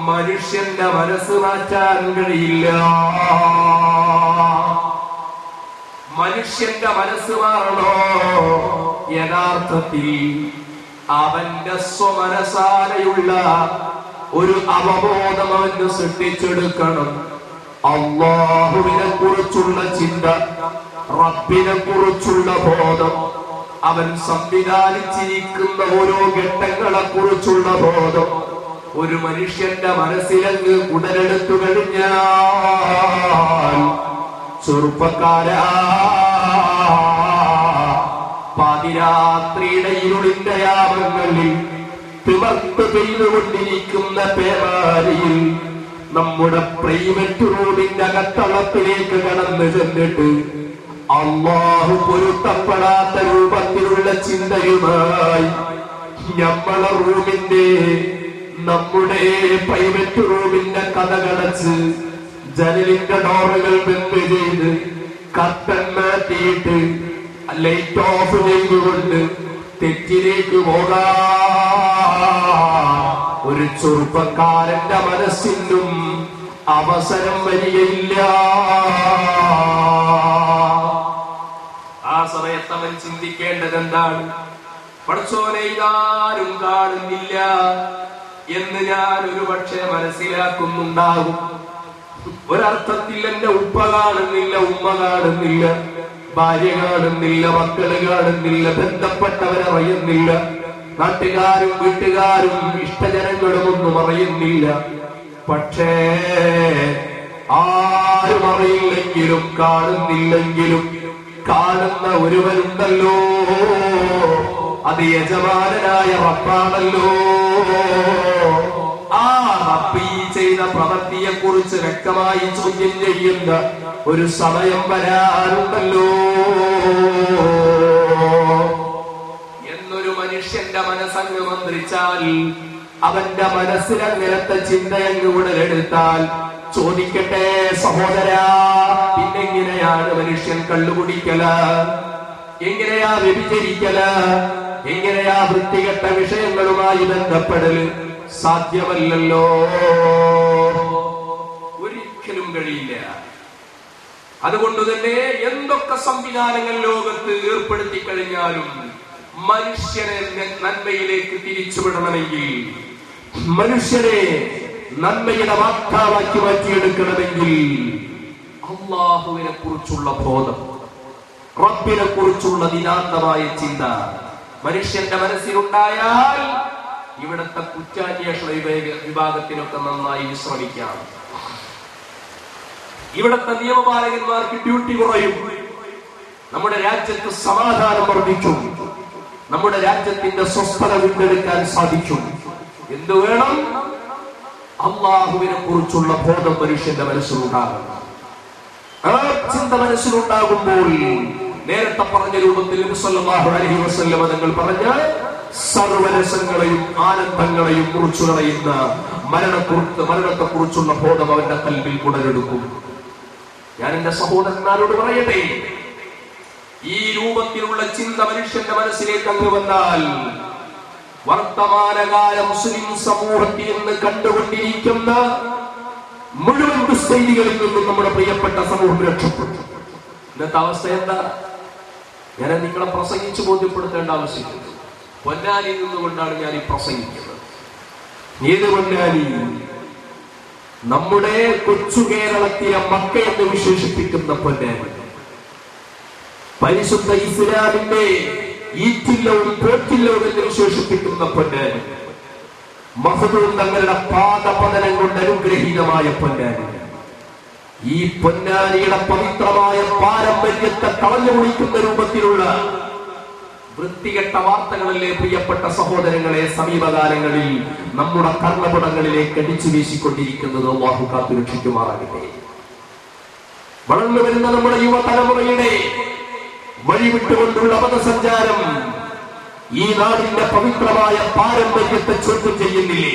മനുഷ്യന്റെ മനസ്സ് മാറ്റാൻ കഴിയില്ല. മനുഷ്യന്റെ മനസ്സ് മാറണോ? യഥാർത്ഥത്തിൽ അവന്റെ സ്വമനസാരയുള്ള ഒരു അവബോധം അവന് സൃഷ്ടിച്ചെടുക്കണം. അല്ലാഹുവിനെ കുറിച്ചുള്ള ചിന്ത, റബ്ബിനെ കുറിച്ചുള്ള ബോധം, അവൻ സംവിധാനിച്ചിരിക്കുന്ന ഓരോ ഘട്ടങ്ങളെ കുറിച്ചുള്ള ബോധം ഒരു മനുഷ്യന്റെ മനസ്സിലങ്ങ് ഉടലെടുത്തു കഴിഞ്ഞാൽ, ചെറുപ്പക്കാരാ, പാതിരാത്രിയുടെ ഇരുളിന്റെ യാമങ്ങളിൽ തിമർത്ത് പെയ്തുകൊണ്ടിരിക്കുന്ന പേമാരിയിൽ നമ്മുടെ പ്രൈവറ്റ് റൂമിന്റെ അകത്തളത്തിലേക്ക് കടന്നു ചെന്നിട്ട് അല്ലാഹു പൊരുത്തപ്പെടാത്ത രൂപത്തിലുള്ള ചിന്തയുമായി നമ്മളെ റൂമിന്റെ, നമ്മുടെ പ്രൈവറ്റ് റൂമിന്റെ കഥകടച്ച് ജനലിന്റെ ഡോറുകൾ ബന്ദ് ചെയ്ത് കർട്ടൻ മാറ്റിയിട്ട് ലൈറ്റ് ഓഫ് ചെയ്തുകൊണ്ട് തെറ്റിലേക്ക് പോകാൻ ഒരു ചെറുപ്പക്കാരന്റെ മനസ്സിലും അവസരം വരികയില്ല. ആ സമയത്ത് അവൻ ചിന്തിക്കേണ്ടത് എന്താണ്? പടച്ചോനെ, ഇതാരും കാണുന്നില്ല എന്ന് ഞാൻ ഒരു പക്ഷേ മനസ്സിലാക്കുന്നുണ്ടാകും. ഒരർത്ഥത്തിൽ എന്റെ ഉപ്പ കാണുന്നില്ല, ഉമ്മ കാണുന്നില്ല, ഭാര്യ കാണുന്നില്ല, മക്കള് കാണുന്നില്ല, ബന്ധപ്പെട്ടവരറിയുന്നില്ല, നാട്ടുകാരും വീട്ടുകാരും ഇഷ്ടജനങ്ങളും ഒന്നും അറിയുന്നില്ല. പക്ഷേ ആരും അറിയില്ലെങ്കിലും കാണുന്നില്ലെങ്കിലും കാണുന്ന ഒരുവനുണ്ടല്ലോ, അത് യജമാനനായ റബ്ബാണല്ലോ. ആ റബ്ബ് ഈ ചെയ്ത പ്രവൃത്തിയെ കുറിച്ച് വ്യക്തമായി ചോദ്യം ചെയ്യുന്ന ഒരു സമയം വരാറുണ്ടല്ലോ എന്നൊരു മനുഷ്യന്റെ മനസ്സങ്ങ് മന്ത്രിച്ചാൽ, അവന്റെ മനസ്സിലങ്ങനത്തെ ചിന്തയങ്ങ് ഉടലെടുത്താൽ, ചോദിക്കട്ടെ സഹോദരാ, പിന്നെങ്ങനെയാണ് മനുഷ്യൻ കള്ളുകുടിക്കല? എങ്ങനെയാ വ്യഭിചരിക്കല? എങ്ങനെയാ വൃത്തികെട്ട വിഷയങ്ങളുമായി ബന്ധപ്പെടൽ? സാധ്യമല്ലല്ലോ, ഒരിക്കലും കഴിയില്ല. അതുകൊണ്ട് തന്നെ എന്തൊക്കെ സംവിധാനങ്ങൾ ലോകത്ത് ഏർപ്പെടുത്തി കഴിഞ്ഞാലും മനുഷ്യനെ നന്മയിലേക്ക് തിരിച്ചുവിടണമെങ്കിൽ, മനുഷ്യനെ നന്മയുടെ വാക്താവാക്കി മാറ്റിയെടുക്കണമെങ്കിൽ അള്ളാഹുവിനെ കുറിച്ചുള്ള ബോധം, റബ്ബിനെ കുറിച്ചുള്ള ദിനാന്തമായ ചിന്ത മനുഷ്യന്റെ മനസ്സിലുണ്ടായാൽ ഇവിടുത്തെ കുറ്റാന്വേഷണ വിഭാഗത്തിനൊക്കെ നന്നായി വിശ്രമിക്കാം. ഇവിടുത്തെ നിയമപാലകന്മാർക്ക് ഡ്യൂട്ടി കുറയും. നമ്മുടെ രാജ്യത്ത് സമാധാനം വർദ്ധിക്കും. നമ്മുടെ രാജ്യത്തിന്റെ സ്വസ്ഥത വീണ്ടെടുക്കാൻ സാധിക്കും. എന്തു വേണം? അള്ളാഹുവിനെ കുറിച്ചുള്ള ബോധം മനുഷ്യന്റെ മനസ്സിലുണ്ടാകണം. ആ ചിന്ത മനസ്സിലുണ്ടാകുമ്പോൾ നേരത്തെ പറഞ്ഞ രൂപത്തിൽ നബി സല്ലല്ലാഹു അലൈഹി വസല്ലം തങ്ങൾ പറഞ്ഞ സർവരസങ്ങളെയും ആനന്ദങ്ങളെയും കുറിച്ചു കളയുന്ന മരണത്തെ കുറിച്ചുള്ള ബോധം അവന്റെ കൽവിൽ ഉടലെടുക്കും. ഞാൻ എന്റെ സഹോദരന്മാരോട് പറയട്ടെ, ഈ രൂപത്തിലുള്ള ചിന്ത മനുഷ്യന്റെ മനസ്സിലേക്ക് അങ്ങ് വന്നാൽ വർത്തമാനകാല മുസ്ലിം സമൂഹത്തിൽ നിന്ന് കണ്ടുകൊണ്ടിരിക്കുന്ന മുഴുവൻ ദുശ്ചെയ്തികളിൽ നിന്നും നമ്മുടെ പ്രിയപ്പെട്ട സമൂഹം രക്ഷപ്പെട്ടു. ഇന്നത്തെ അവസ്ഥ എന്താ? ഞാൻ നിങ്ങളെ പ്രസംഗിച്ചു ബോധ്യപ്പെടുത്തേണ്ട ആവശ്യമില്ല. പൊന്നാനിയിൽ നിന്നുകൊണ്ടാണ് ഞാൻ ഈ പ്രസംഗിക്കുന്നത്. ഏത് പൊന്നാനി? നമ്മുടെ കൊച്ചു കേരളത്തിലെ മക്ക എന്ന് വിശേഷിപ്പിക്കുന്ന പൊന്നാനി, പരിശുദ്ധ ഇസ്ലാമിന്റെ ഈറ്റില്ലവും പോറ്റില്ലവും എന്ന് വിശേഷിപ്പിക്കുന്ന പൊന്നാനി, മഹദൂം തങ്ങളുടെ പാദപതനം കൊണ്ട് അനുഗ്രഹീതമായ പൊന്നാനി, ഈ പൊന്നാനിയുടെ പവിത്രമായ പാരമ്പര്യത്തെ കളഞ്ഞു കുളിക്കുന്ന രൂപത്തിലുള്ള വൃത്തികെട്ട വാർത്തകളല്ലേ പ്രിയപ്പെട്ട സഹോദരങ്ങളെ സമീപകാലങ്ങളിൽ നമ്മുടെ കർണപടങ്ങളിലേക്ക് അടിച്ചു വീശിക്കൊണ്ടിരിക്കുന്നത്. അല്ലാഹു കാത്തുരക്ഷിക്കുമാറാകട്ടെ. വളർന്നു വരുന്ന നമ്മുടെ യുവതലമുറയുടെ വഴിവിട്ടുകൊണ്ടുള്ള പദസഞ്ചാരം ഈ നാടിന്റെ പവിത്രമായ പാരമ്പര്യത്തെ ചോദ്യം ചെയ്യുന്നില്ലേ?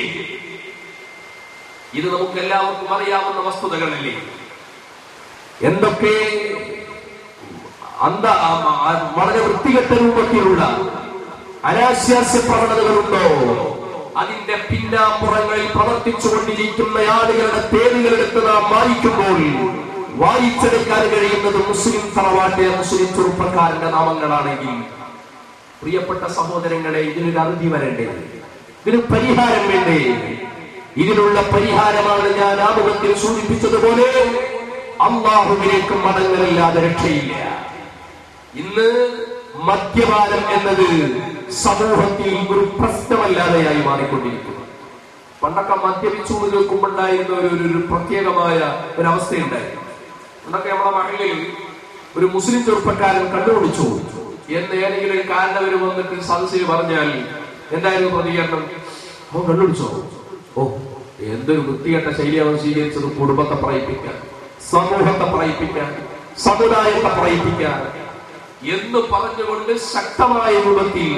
ഇത് നമുക്ക് എല്ലാവർക്കും അറിയാവുന്ന വസ്തുതകളല്ലേ? എന്തൊക്കെ വളരെ വൃത്തികെട്ട രൂപത്തിലുള്ള അനാശാസ്യ പ്രവണതകളുണ്ടോ? അതിന്റെ പിന്നാമ്പുറങ്ങളിൽ പ്രവർത്തിച്ചുകൊണ്ടിരിക്കുന്ന ആളുകളുടെ പേരുകളെടുത്ത് നാം വായിക്കുമ്പോൾ വായിച്ചെടുക്കാൻ കഴിയുന്നത് മുസ്ലിം തറവാട്ടിലെ മുസ്ലിം ചെറുപ്പക്കാരന്റെ നാമങ്ങളാണെങ്കിൽ, പ്രിയപ്പെട്ട സഹോദരങ്ങളെ, ഇതിനൊരു അറുതി വരണ്ടേ? ഇതിന് പരിഹാരം വേണ്ടേ? ഇതിനുള്ള പരിഹാരമാണ് ഞാൻ ആമുഖത്തിൽ സൂചിപ്പിച്ചതുപോലെ അല്ലാഹുവിലേക്ക് മടങ്ങലില്ലാതെ രക്ഷയില്ല. ഇന്ന് മദ്യപാനം എന്നത് സമൂഹത്തിൽ ഒരു പ്രശ്നമല്ലാതെയായി മാറിക്കൊണ്ടിരിക്കുന്നു. പണ്ടൊക്കെ മദ്യപിച്ചു നിൽക്കുമ്പോണ്ടായിരുന്ന ഒരു പ്രത്യേകമായ ഒരവസ്ഥയുണ്ടായിരുന്നു. പണ്ടൊക്കെ നമ്മുടെ മഹലിൽ ഒരു മുസ്ലിം ചെറുപ്പക്കാരൻ കണ്ടുപിടിച്ചു എന്ന് ഏതെങ്കിലും ഒരു കാരണവർ വന്നിട്ട് സദസ്സിൽ പറഞ്ഞാൽ എന്തായിരുന്നു പ്രതികരണം? അവൻ കണ്ടുപിടിച്ചോ? ഓ, എന്തൊരു വൃത്തികെട്ട ശൈലി അവൻ സ്വീകരിച്ചത്! കുടുംബത്തെ പറയിപ്പിക്കാൻ, സമൂഹത്തെ പറയിപ്പിക്കാൻ, സമുദായത്തെ പറയിപ്പിക്കാൻ എന്ന് പറഞ്ഞുകൊണ്ട് ശക്തമായ രൂപത്തിൽ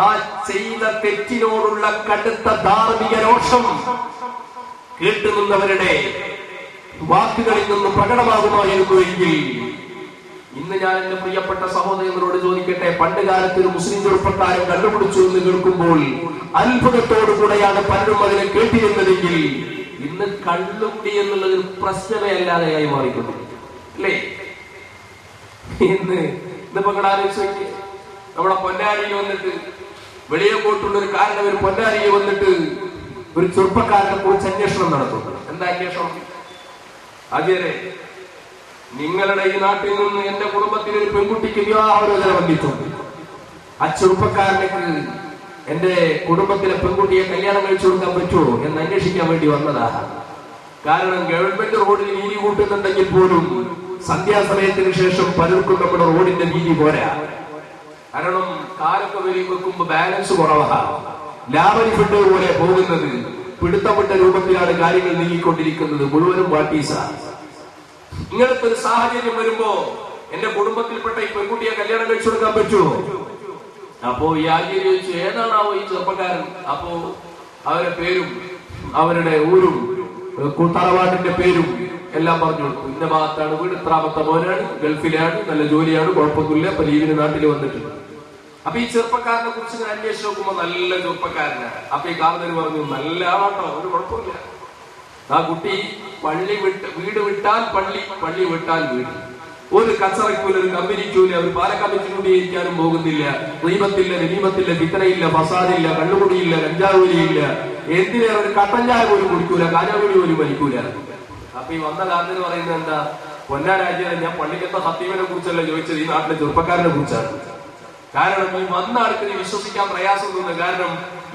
ആ ചെയ്ത തെറ്റിനോടുള്ള കടുത്ത ധാർമ്മിക രോഷം കേട്ടുനിന്നവരുടെ വാക്കുകളിൽ നിന്ന് പ്രകടമാകുമായിരുന്നുവെങ്കിൽ ഇന്ന് ഞാൻ എന്റെ പ്രിയപ്പെട്ട സഹോദരങ്ങളോട് ചോദിക്കട്ടെ, പണ്ട് കാലത്ത് ഒരു മുസ്ലിം ചെറുപ്പക്കാരൻ കണ്ടുപിടിച്ചു എന്ന് കേൾക്കുമ്പോൾ അത്ഭുതത്തോടുകൂടെയാണ് പലരും അതിനെ കേട്ടിരുന്നതെങ്കിൽ ഇന്ന് കള്ളുകുടി എന്നുള്ളത് ഒരു പ്രശ്നമേ അല്ലാതെയായി മാറിക്കൊണ്ടിരിക്കും അല്ലേ? ഇന്നിപ്പോ ആലോചിച്ച് നോക്കി, നമ്മുടെ പൊന്നാരിയിൽ വന്നിട്ട് വെളിയങ്കോട്ടുള്ള ഒരു കാരണം ഒരു പൊന്നാരിയിൽ വന്നിട്ട് ഒരു ചെറുപ്പക്കാരനെ കുറിച്ച് അന്വേഷണം നടത്തുന്നു. എന്താ അന്വേഷണം? ആദ്യരെ, നിങ്ങളുടെ ഈ നാട്ടിൽ നിന്ന് എന്റെ കുടുംബത്തിലെ ഒരു പെൺകുട്ടിക്ക് വിവാഹാലോചന വന്നിട്ടുണ്ട്. ആ ചെറുപ്പക്കാരനക്ക് എന്റെ കുടുംബത്തിലെ പെൺകുട്ടിയെ കല്യാണം കഴിച്ചു കൊടുക്കാൻ പറ്റുമോ എന്ന് അന്വേഷിക്കാൻ വേണ്ടി വന്നതാ. കാരണം ഗവൺമെന്റ് റോഡിൽ വീതി കൂട്ടുന്നുണ്ടെങ്കിൽ പോലും സന്ധ്യാസമയത്തിന് ശേഷം പലർക്കും നമ്മുടെ റോഡിന്റെ വീതി പോരാ. കാരണം കാലൊക്കെ വെക്കുമ്പോ ബാലൻസ് കുറവാ. ലാവലി ഫണ്ട് പോലെ പോകുന്നത് പിടുത്തപ്പെട്ട രൂപത്തിലാണ് കാര്യങ്ങൾ നീങ്ങിക്കൊണ്ടിരിക്കുന്നത്. മുഴുവനും വാട്ടീസാ. ഇങ്ങനത്തെ ഒരു സാഹചര്യം വരുമ്പോ എന്റെ കുടുംബത്തിൽപ്പെട്ട ഈ പെൺകുട്ടിയെ കല്യാണം കഴിച്ചു കൊടുക്കാൻ പറ്റുമോ? അപ്പോ ഈ ആര്യ ചോദിച്ചു, ഏതാണാവോ ഈ ചെറുപ്പക്കാരൻ? അപ്പോ അവരുടെ പേരും അവരുടെ ഊരും തറവാട്ടിന്റെ പേരും എല്ലാം പറഞ്ഞു കൊടുത്തു. ഇന്ന ഭാഗത്താണ് വീട്, ഇത്രാമത്തെ മോനാണ്, ഗൾഫിലാണ്, നല്ല ജോലിയാണ്, കുഴപ്പമൊന്നുമില്ല, അപ്പൊ ലീവിന് നാട്ടിൽ വന്നിട്ടുണ്ട്. അപ്പൊ ഈ ചെറുപ്പക്കാരനെ കുറിച്ച് ഞാൻ അന്വേഷിച്ച് നോക്കുമ്പോ നല്ല ചെറുപ്പക്കാരനാണ്. അപ്പൊ ഈ കാർന്നര് പറഞ്ഞു, നല്ല ആളാട്ടോ, ഒരു കുഴപ്പമില്ല. ആ കുട്ടി വീട് വിട്ടാൽ പള്ളി, പള്ളി വിട്ടാൽ വീട്. ഒരു കച്ചറയ്ക്കൂല, ഒരു കമ്പനിക്കൂല, ഒരു പാലക്കമ്മിറ്റി കൂടി ഇരിക്കാനും പോകുന്നില്ല. ദീപത്തില്ല, രമീമത്തില്ല, ഫിത്തനയില്ല, ഫസാദില്ല, കള്ളുകുടിയില്ല, കഞ്ചാവുലിയില്ല, എന്തിനാ ഒരു കട്ടൻ ചായ പോലും കുടിക്കൂല, കാഞ്ഞാകുടി പോലും വലിക്കൂല. അപ്പൊ ഈ വന്ന കാരണത്തിന് പറയുന്നത് എന്താ? പൊന്നാരാജ്യം, ഞാൻ പള്ളിക്കത്തെ ഹത്തീമിനെ കുറിച്ചല്ല ചോദിച്ചത്, ഈ നാട്ടിലെ ചെറുപ്പക്കാരനെ കുറിച്ചാണ്. കാരണം ഈ വന്ന ആൾക്ക് വിശ്വസിക്കാൻ പ്രയാസമൊന്നും. കാരണം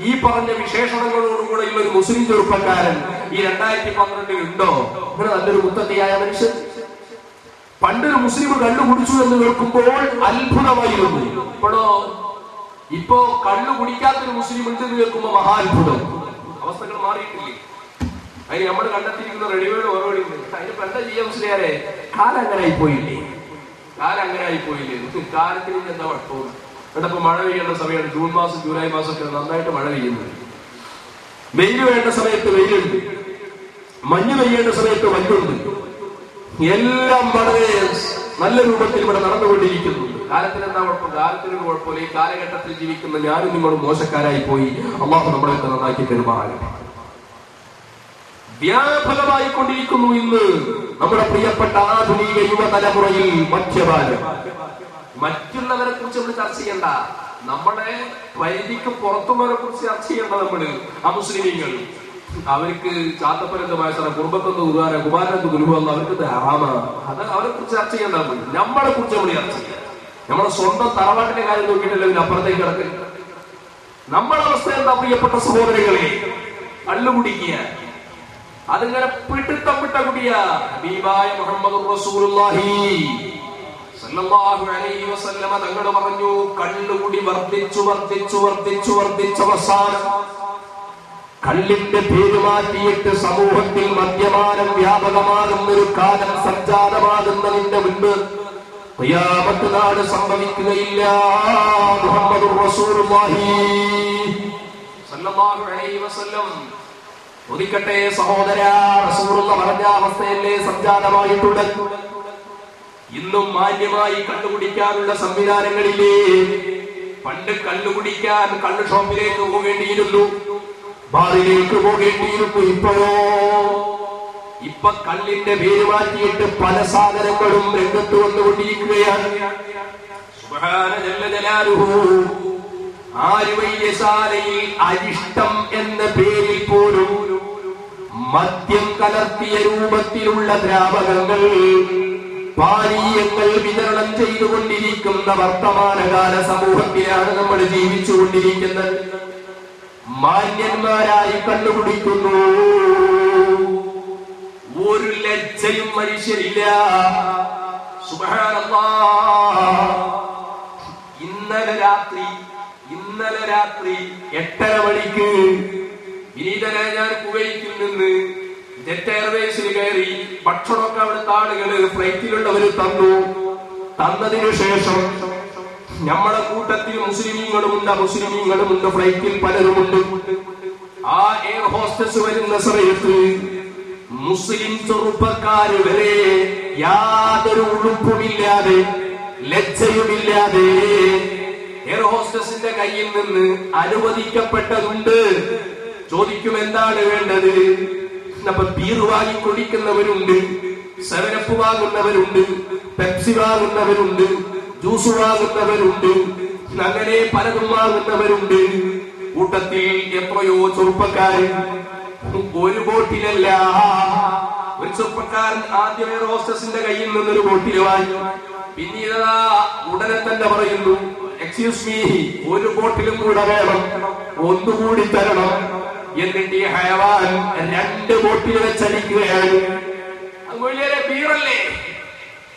ഈ പറഞ്ഞ വിശേഷണങ്ങളോടുകൂടെയുള്ള ഒരു മുസ്ലിം ചെറുപ്പക്കാരൻ ഈ 2012 ഉണ്ടോ? അങ്ങനെ നല്ലൊരു മുത്തത്തിയായ മനുഷ്യൻ. പണ്ടൊരു മുസ്ലിം കള്ളു കുടിച്ചു എന്ന് കേൾക്കുമ്പോൾ അത്ഭുതമായിരുന്നു. ഇപ്പോ കള്ളു കുടിക്കാത്തൊരു മുസ്ലിം ഉണ്ടെന്ന് കേൾക്കുമ്പോ മഹാത്ഭുതം. അവസ്ഥകൾ മാറിയിട്ടില്ലേ? അതിന് നമ്മൾ കണ്ടെത്തിയിരിക്കുന്ന റെഡിമേഡ് ഓർമ്മ അതിന് എന്താ ചെയ്യാൻ മുസ്ലിയാരെ? കാലം അങ്ങനെ ആയിപ്പോയില്ലേ? കാലത്തിന് എന്താ കുഴപ്പവും? ഇപ്പൊ മഴ പെയ്യേണ്ട സമയമാണ്. ജൂൺ മാസം ജൂലൈ മാസമൊക്കെ നന്നായിട്ട് മഴ പെയ്യുന്നത്. വെയില് വേണ്ട സമയത്ത് വെയിലുണ്ട്, മഞ്ഞ് പെയ്യേണ്ട സമയത്ത് മഞ്ഞുണ്ട്. എല്ലാം വളരെ നല്ല രൂപത്തിൽ ഇവിടെ നടന്നുകൊണ്ടിരിക്കുന്നു. കാലത്തിന് എന്താ കുഴപ്പം? കാലത്തിനൊരു കുഴപ്പമില്ല. ഈ കാലഘട്ടത്തിൽ ജീവിക്കുന്ന ഞാനും നിങ്ങളും മോശക്കാരായി പോയി. അള്ളാഹു നമ്മളെ നന്നാക്കി പെരുമാറാൻ. വ്യാപകമായി കൊണ്ടിരിക്കുന്നു ഇന്ന് നമ്മുടെ പ്രിയപ്പെട്ട ആധുനിക യുവതലമുറയിൽ മദ്യപാനം. മറ്റുള്ളവരെ കുറിച്ച് നമ്മൾ ചർച്ച ചെയ്യണ്ട, നമ്മുടെ പരിധിക്ക് പുറത്തുള്ളവരെ കുറിച്ച് ചർച്ച ചെയ്യേണ്ട. നമ്മള് അമുസ്ലിമീങ്ങൾ, അവർക്ക് ചാത്തപ്പനന്തമായ കുടുംബത്തൊന്ന് ഉദാഹരണം കുമാരനത്ത് ഗുരുവെന്ന് അവർക്ക് ഹറാമാണ്. അത് അവരെ കുറിച്ച് ചർച്ച ചെയ്യേണ്ട. നമ്മളെ കുറിച്ച് നമ്മൾ ചർച്ച ചെയ്യാം. നമ്മുടെ സ്വന്തം തറവാട്ടിന്റെ കാര്യം നോക്കിയിട്ടല്ലേ അപ്പുറത്തേക്ക് കിടക്കുക. നമ്മുടെ അവസ്ഥ എന്താ പ്രിയപ്പെട്ട സഹോദരങ്ങളെ? കള്ളുകുടിക്കുക, അതിങ്ങനെ പിടുത്തം വിട്ട കുടിയ. ഹബീബായ മുഹമ്മദ് റസൂലുള്ളാഹി സല്ലല്ലാഹു അലൈഹി വസല്ലമ തങ്ങൾ പറഞ്ഞു, കള്ളുകുടി വർദ്ധിച്ചു അവസാനം കള്ളിന്റെ പേര് മാറ്റിയിട്ട് സമൂഹത്തിൽ മദ്യപാനം വ്യാപകമാകുന്നൊരു കാലം സംജാതമാകുന്നതിന്റെ മുൻപ് ഖിയാമത്ത് നാൾ സംഭവിക്കുകയില്ല. മുഹമ്മദ് റസൂലുള്ളാഹി സല്ലല്ലാഹു അലൈഹി വസല്ലം ഒതുക്കട്ടെ സഹോദരാ, റസൂലുള്ള പറഞ്ഞ അവസ്ഥയല്ലേ സംജാതമായിട്ടുള്ളത്. ഇന്നും മാന്യമായി കള്ളുകുടിക്കാനുള്ള സംവിധാനങ്ങളില്ലേ? പണ്ട് കള്ളുകുടിക്കാൻ കള്ളു ഷോപ്പിലേക്ക് പോകേണ്ടിയിരുന്നു, ബാറിലേക്ക് പോകേണ്ടിയിരുന്നു. ഇപ്പൊ കള്ളിന്റെ പേര് മാറ്റിയിട്ട് പല സാധനങ്ങളും രംഗത്ത് വന്നുകൊണ്ടിരിക്കുകയാണ്. സുബ്ഹാന ജല്ല ജലാലുഹു. ആര് വൈദ്യശാലയിൽ അരിഷ്ടം എന്ന പേരിൽ പോലും മദ്യം കലർത്തിയ രൂപത്തിലുള്ള ദ്രാവകങ്ങൾ, പാനീയങ്ങൾ വിതരണം ചെയ്തുകൊണ്ടിരിക്കുന്ന വർത്തമാനകാല സമൂഹത്തിലാണ് നമ്മൾ ജീവിച്ചുകൊണ്ടിരിക്കുന്നത്. മാന്യന്മാരായി കണ്ടുപിടിക്കുന്നു. ഒരു ലജ്ജയും മനുഷ്യരില്ല. സുബ്ഹാനല്ലാഹ്. ഇന്നലെ രാത്രി 8:30 മണിക്ക് ഇനി ഞാൻ കുവൈറ്റിൽ നിന്ന് ജെറ്റ് എയർവേസിൽ കയറി. ഭക്ഷണമൊക്കെ അവിടുത്തെ ആളുകള് ഫ്ലൈറ്റിലുള്ളവര് തന്നതിനു ശേഷം നമ്മളെ കൂട്ടത്തിൽ മുസ്ലിമീങ്ങളുമുണ്ട്, ഫ്ലൈറ്റിൽ പലരുമുണ്ട്. ആ എയർ ഹോസ്റ്റസ് വരുന്ന സമയത്ത് മുസ്ലിം ചെറുപ്പക്കാര് വരെ യാതൊരു ഉളുപ്പുമില്ലാതെ ലജ്ജയുമില്ലാതെ എയർ ഹോസ്റ്റസിന്റെ കയ്യിൽ നിന്ന് അനുവദിക്കപ്പെട്ടതുണ്ട്. ചോദിക്കും എന്താണ് വേണ്ടത്? അപ്പൊ ബീർ വാങ്ങി കുടിക്കുന്നവരുണ്ട്, സെവനപ്പ് വാങ്ങുന്നവരുണ്ട്, പെപ്സി വാങ്ങുന്നവരുണ്ട്, ജ്യൂസ് വാങ്ങുന്നവരുണ്ട്, അങ്ങനെ പലതും വാങ്ങുന്നവരുണ്ട്. കൂട്ടത്തിൽ എത്രയോ ചെറുപ്പക്കാരൻ ഒരു ബോട്ടിലല്ല. ഒരു ചെറുപ്പക്കാരൻ ആദ്യം എയർ ഹോസ്റ്റസിന്റെ കയ്യിൽ നിന്നൊരു ബോട്ടിൽ വാങ്ങി. പിന്നീട് ഉടനെ തന്നെ പറയുന്നു, എക്സ്ക്യൂസ് മീ, ഒരു ബോട്ടിലും കൂടെ വേണം, ഒന്നുകൂടി തരണം. എന്നിട്ട് ഈ ഹയവാൻ 2 ബോട്ടിൽ വെച്ചടിക്കുകയാണ്. അതുപോലെ ബീറല്ലേ,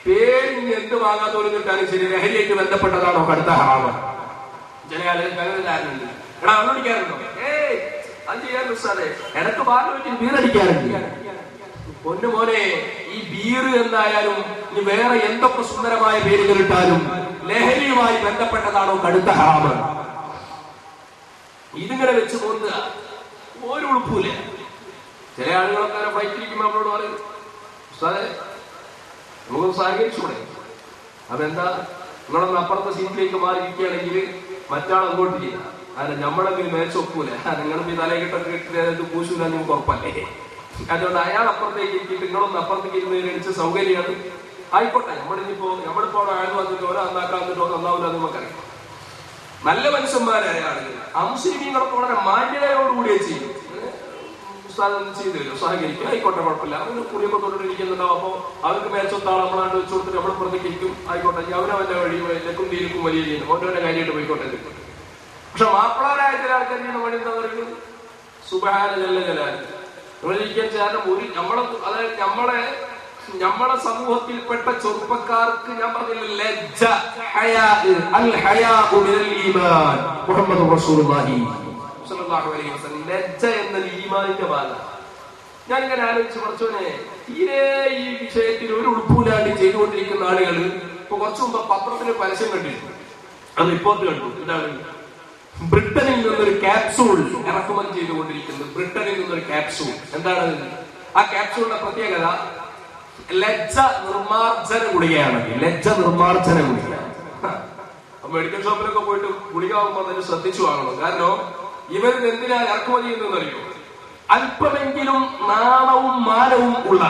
പേരിന് എന്ത് വാങ്ങാത്തോലും കിട്ടാനും ശരി, ലഹരിയായിട്ട് ബന്ധപ്പെട്ടതാണോ കടുത്ത ഹറാമ്? ചില ആളുകളുണ്ട്, എടാ അടിക്കാറുണ്ടോ? അത് ചെയ്യാറുണ്ട് സാറേ, ഇടക്ക് ബാറിൽ ബീറടിക്കാറുണ്ട്. പൊന്നു മോനെ, ഈ ബീറ് എന്തായാലും ഇനി വേറെ എന്തൊക്കെ സുന്ദരമായ പേരുകൾ ഇട്ടാലും ലഹരിയുമായി ബന്ധപ്പെട്ടതാണോ കടുത്ത ഹറാമ്? ഇതിങ്ങനെ വെച്ച് പോകുന്ന ഒരു ഉളുപ്പൂല. ചില ആളുകളൊക്കെ ഫ്ലൈറ്റിരിക്കുമ്പോ നമ്മളോട് പറയും, സാറേ നമുക്ക് സഹകരിച്ചൂടെ? അതെന്താ, നിങ്ങളൊന്ന് അപ്പുറത്തെ സീറ്റിലേക്ക് മാറിയിരിക്കുകയാണെങ്കിൽ മറ്റാൾ അങ്ങോട്ട് ചെയ്യാം. കാരണം നമ്മളെങ്കിലും മേച്ചൊക്കൂല, നിങ്ങളും ഈ തലകെട്ടൊക്കെ കിട്ടിയത് പൂശൂല, നിങ്ങൾക്ക് ഉറപ്പല്ലേ? അതുകൊണ്ട് അയാൾ അപ്പുറത്തേക്ക് എത്തിയിട്ട് നിങ്ങളൊന്ന് അപ്പുറത്തേക്ക് ഇരുന്നതിനനുസരിച്ച് സൗകര്യമാണ്. ആയിക്കോട്ടെ, നമ്മളിപ്പോ ആൾ വന്നിട്ട് ഓരോ നന്നാക്കാൻ വന്നിട്ടോ നന്നാവില്ല എന്ന് നമുക്കറിയാം. നല്ല മനുഷ്യന്മാരായ ആളുകൾ അമുസ്ലിമീങ്ങളൊക്കെ വളരെ മാന്യതയോടുകൂടിയേ ചെയ്യും. ഉസ്താദൊന്നും ചെയ്തില്ല, സഹകരിക്കും, ആയിക്കോട്ടെ കുഴപ്പമില്ല. അവന് കുറിയൊക്കെ തൊട്ടിരിക്കുന്നുണ്ടാവും. അപ്പോൾ അവർക്ക് മേച്ചൊത്താൾ നമ്മളാണ്ട് വെച്ച് കൊടുത്തിട്ട് നമ്മൾ പ്രതികരിക്കും, ആയിക്കോട്ടെ അവനവന്റെ വഴി ലക്കും തീരുക്കും വലിയ ചെയ്യുന്നു, ഓരോന്റെ കാര്യമായിട്ട് പോയിക്കോട്ടെ. പക്ഷെ മാപ്പിളാരായ ചില ആൾക്കാർ ചെയ്യുന്ന പണി എന്താ പറയുന്നത്? സുബ്ഹാന ജല്ല ജലാലുഹു. നമ്മളിരിക്കാൻ കാരണം അതായത് നമ്മളെ സമൂഹത്തിൽപ്പെട്ട ചെറുപ്പക്കാർക്ക് ഞാൻ പറഞ്ഞില്ല ലജ്ജ, അൽ ഹയാഉ മിനൽ ഈമാൻ. മുഹമ്മദ് റസൂലുള്ളാഹി സ്വല്ലല്ലാഹു അലൈഹി വസല്ലം ലജ്ജ എന്നത് ഈമാനിന്റെ ഭാഗം. ഞാനിങ്ങനെ ആലോചിച്ച് പഠിച്ചോനെ, ഈ വിഷയത്തിൽ ഒരു ഉൾപ്പൂലാണ്ടി ചെയ്തുകൊണ്ടിരിക്കുന്ന ആളുകൾ ഇപ്പൊ കുറച്ചു മുമ്പ് പത്രത്തിന് പരസ്യം കണ്ടിരുന്നു, അത് റിപ്പോർട്ട് കണ്ടു. എന്താണ്? ബ്രിട്ടനിൽ നിന്നൊരു ക്യാപ്സൂൾ ഇറക്കുമതി ചെയ്തുകൊണ്ടിരിക്കുന്നത്. ബ്രിട്ടനിൽ നിന്നൊരു ക്യാപ്സൂൾ. എന്താണ് ആ ക്യാപ്സൂളിന്റെ പ്രത്യേകത? ലജ്ജ നിർമാർജന ഗുളികയാണ്. ലജ്ജ നിർമാർജന ഗുളിക. മെഡിക്കൽ ഷോപ്പിലൊക്കെ പോയിട്ട് ഗുളിക വാങ്ങുമ്പോൾ അതിന് ശ്രദ്ധിച്ചു വാങ്ങണം. കാരണം ഇവരിത് എന്തിനാ ഇറക്കുമതി ചെയ്യുന്നറിയോ? അല്പമെങ്കിലും നാണവും മാനവും ഉള്ള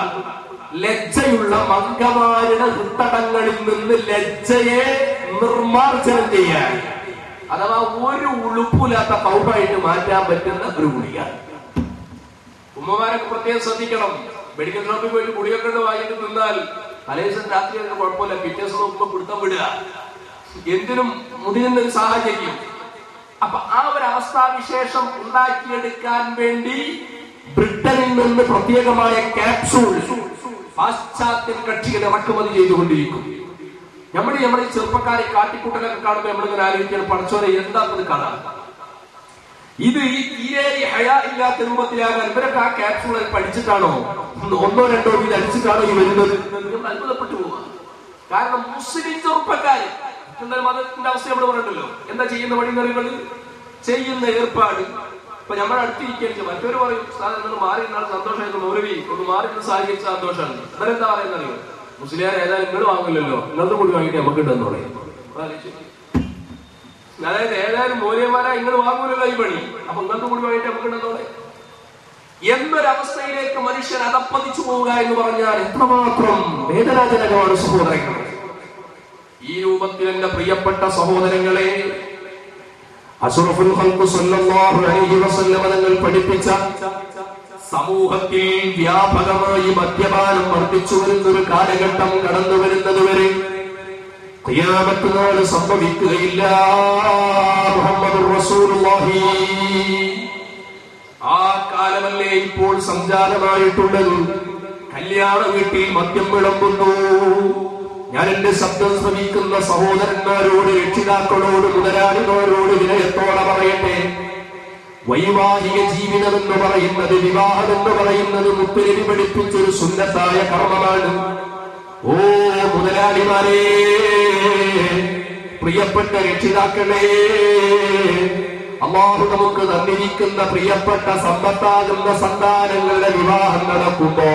ലജ്ജയുള്ള മംഗമാരുടെ ഹൃത്തടങ്ങളിൽ നിന്ന് ലജ്ജയെ നിർമാർജനം ചെയ്യാൻ, അഥവാ ഒരു ഉളുപ്പില്ലാത്ത പൗഡറായിട്ട് മാറ്റാൻ പറ്റുന്ന ഒരു ഗുളിക. ഉമ്മമാരൊക്കെ പ്രത്യേകം ശ്രദ്ധിക്കണം. മെഡിക്കൽ ഷോപ്പിൽ പോയിട്ട് ഗുളികയൊക്കെ വാങ്ങിട്ട് നിന്നാൽ തലേദിവസം രാത്രി അതിന് കുഴപ്പമില്ല, പിറ്റേ ദിവസം നോക്കുമ്പോൾ പിടുത്തം വിടുക, എന്തിനും മുതിരുന്ന ഒരു സാഹചര്യം. അപ്പൊ ആ ഒരു അവസ്ഥാവിശേഷം ഉണ്ടാക്കിയെടുക്കാൻ വേണ്ടി ബ്രിട്ടനിൽ നിന്ന് പ്രത്യേകമായ ക്യാപ്സൂൾ പാശ്ചാത്യ കക്ഷികൾ ഇറക്കുമതി ചെയ്തുകൊണ്ടിരിക്കും. നമ്മുടെ ഈ ചെറുപ്പക്കാരെ കാട്ടിക്കൂട്ടലൊക്കെ കാണുമ്പോൾ നമ്മളിങ്ങനെ ആലോചിക്കണം, പഠിച്ചോനെ എന്താ കഥ? ഇത് ഈ തീരെ ഹയാ ഇല്ലാത്ത രൂപത്തിലാകാൻ ഇവരൊക്കെ ആ ക്യാപ്സൂൾ പഠിച്ചിട്ടാണോ, ഒന്നോ രണ്ടോ ഇത് അടിച്ചിട്ടാണോ ഈ വരുന്നത്? അത്ഭുതപ്പെട്ടു പോവുക. കാരണം മുസ്ലിം ചെറുപ്പക്കാര് മതത്തിന്റെ അവസ്ഥ നമ്മൾ പറഞ്ഞല്ലോ. എന്താ ചെയ്യുന്ന വഴി പറയുന്നത്? ചെയ്യുന്ന ഏർപ്പാട്. ഇപ്പൊ നമ്മുടെ അടുത്തിരിക്കുക, മറ്റൊരു പറയും സാധനം മാറി നിന്നാണ് സന്തോഷമായിരുന്നു, മൗലവി ഒന്ന് മാറി നിന്ന് സഹായിച്ച സന്തോഷമാണ്. ഇവരെന്താ പറയുന്നത് അറിയോ? മുസ്ലിയാർ ഏതായാലും നിങ്ങൾ വാങ്ങില്ലല്ലോ, നിങ്ങളുടെ കൂടി വാങ്ങിയിട്ട് നമുക്ക് ഇട്ടെന്ന് പറയും. അതായത് ഏതായാലും മൂല്യന്മാരാ നിങ്ങൾ വാങ്ങൂലല്ലോ ഈ പണി, അപ്പൊ നിങ്ങൾക്ക് കൂടി വാങ്ങിയിട്ട് നമുക്ക് ഇട്ടെന്നോടെ എന്നൊരവസ്ഥയിലേക്ക് മനുഷ്യൻ അതപ്പതിച്ചു പോവുക എന്ന് പറഞ്ഞാൽ എത്രമാത്രം വേദനാജനകമാണ് സഹോദരങ്ങളെ. ഈ രൂപത്തിൽ എന്റെ പ്രിയപ്പെട്ട സഹോദരങ്ങളെ, അഷ്റഫുൽ ഖൽഖ് സല്ലല്ലാഹു അലൈഹി വസല്ലം തങ്ങൾ പഠിപ്പിച്ച സമൂഹത്തിൽ വ്യാപകമായി മദ്യപാനം വർദ്ധിച്ചു വരുന്ന ഒരു കാലഘട്ടം കടന്നു വരുന്നതുവരെ ഖിയാമത്ത് നാൾ സംഭവിക്കുകയില്ല. മുഹമ്മദുർ റസൂലുള്ളാഹി. ആ കാലമല്ലേ ഇപ്പോൾ സംജാതമായിട്ടുള്ളത്. കല്യാണ വീട്ടിൽ മദ്യം വിളമ്പുന്നു. ഞാൻ എന്റെ ശബ്ദം ശ്രമിക്കുന്ന സഹോദരന്മാരോട്, രക്ഷിതാക്കളോട്, മുതലാളിമാരോട് വിനയത്തോടെ പറയട്ടെ, വൈവാഹിക ജീവിതമെന്ന് പറയുന്നത്, വിവാഹം എന്ന് പറയുന്നത് മുത്തുനബി പഠിപ്പിച്ചൊരു സുന്നത്തായ കർമ്മമാണ്. ഓ മുതലാളിമാരെ, പ്രിയപ്പെട്ട രക്ഷിതാക്കളെ, അല്ലാഹു നമുക്ക് തന്നിരിക്കുന്ന പ്രിയപ്പെട്ട സമ്പത്താകുന്ന സന്താനങ്ങളുടെ വിവാഹം നടക്കുമ്പോ,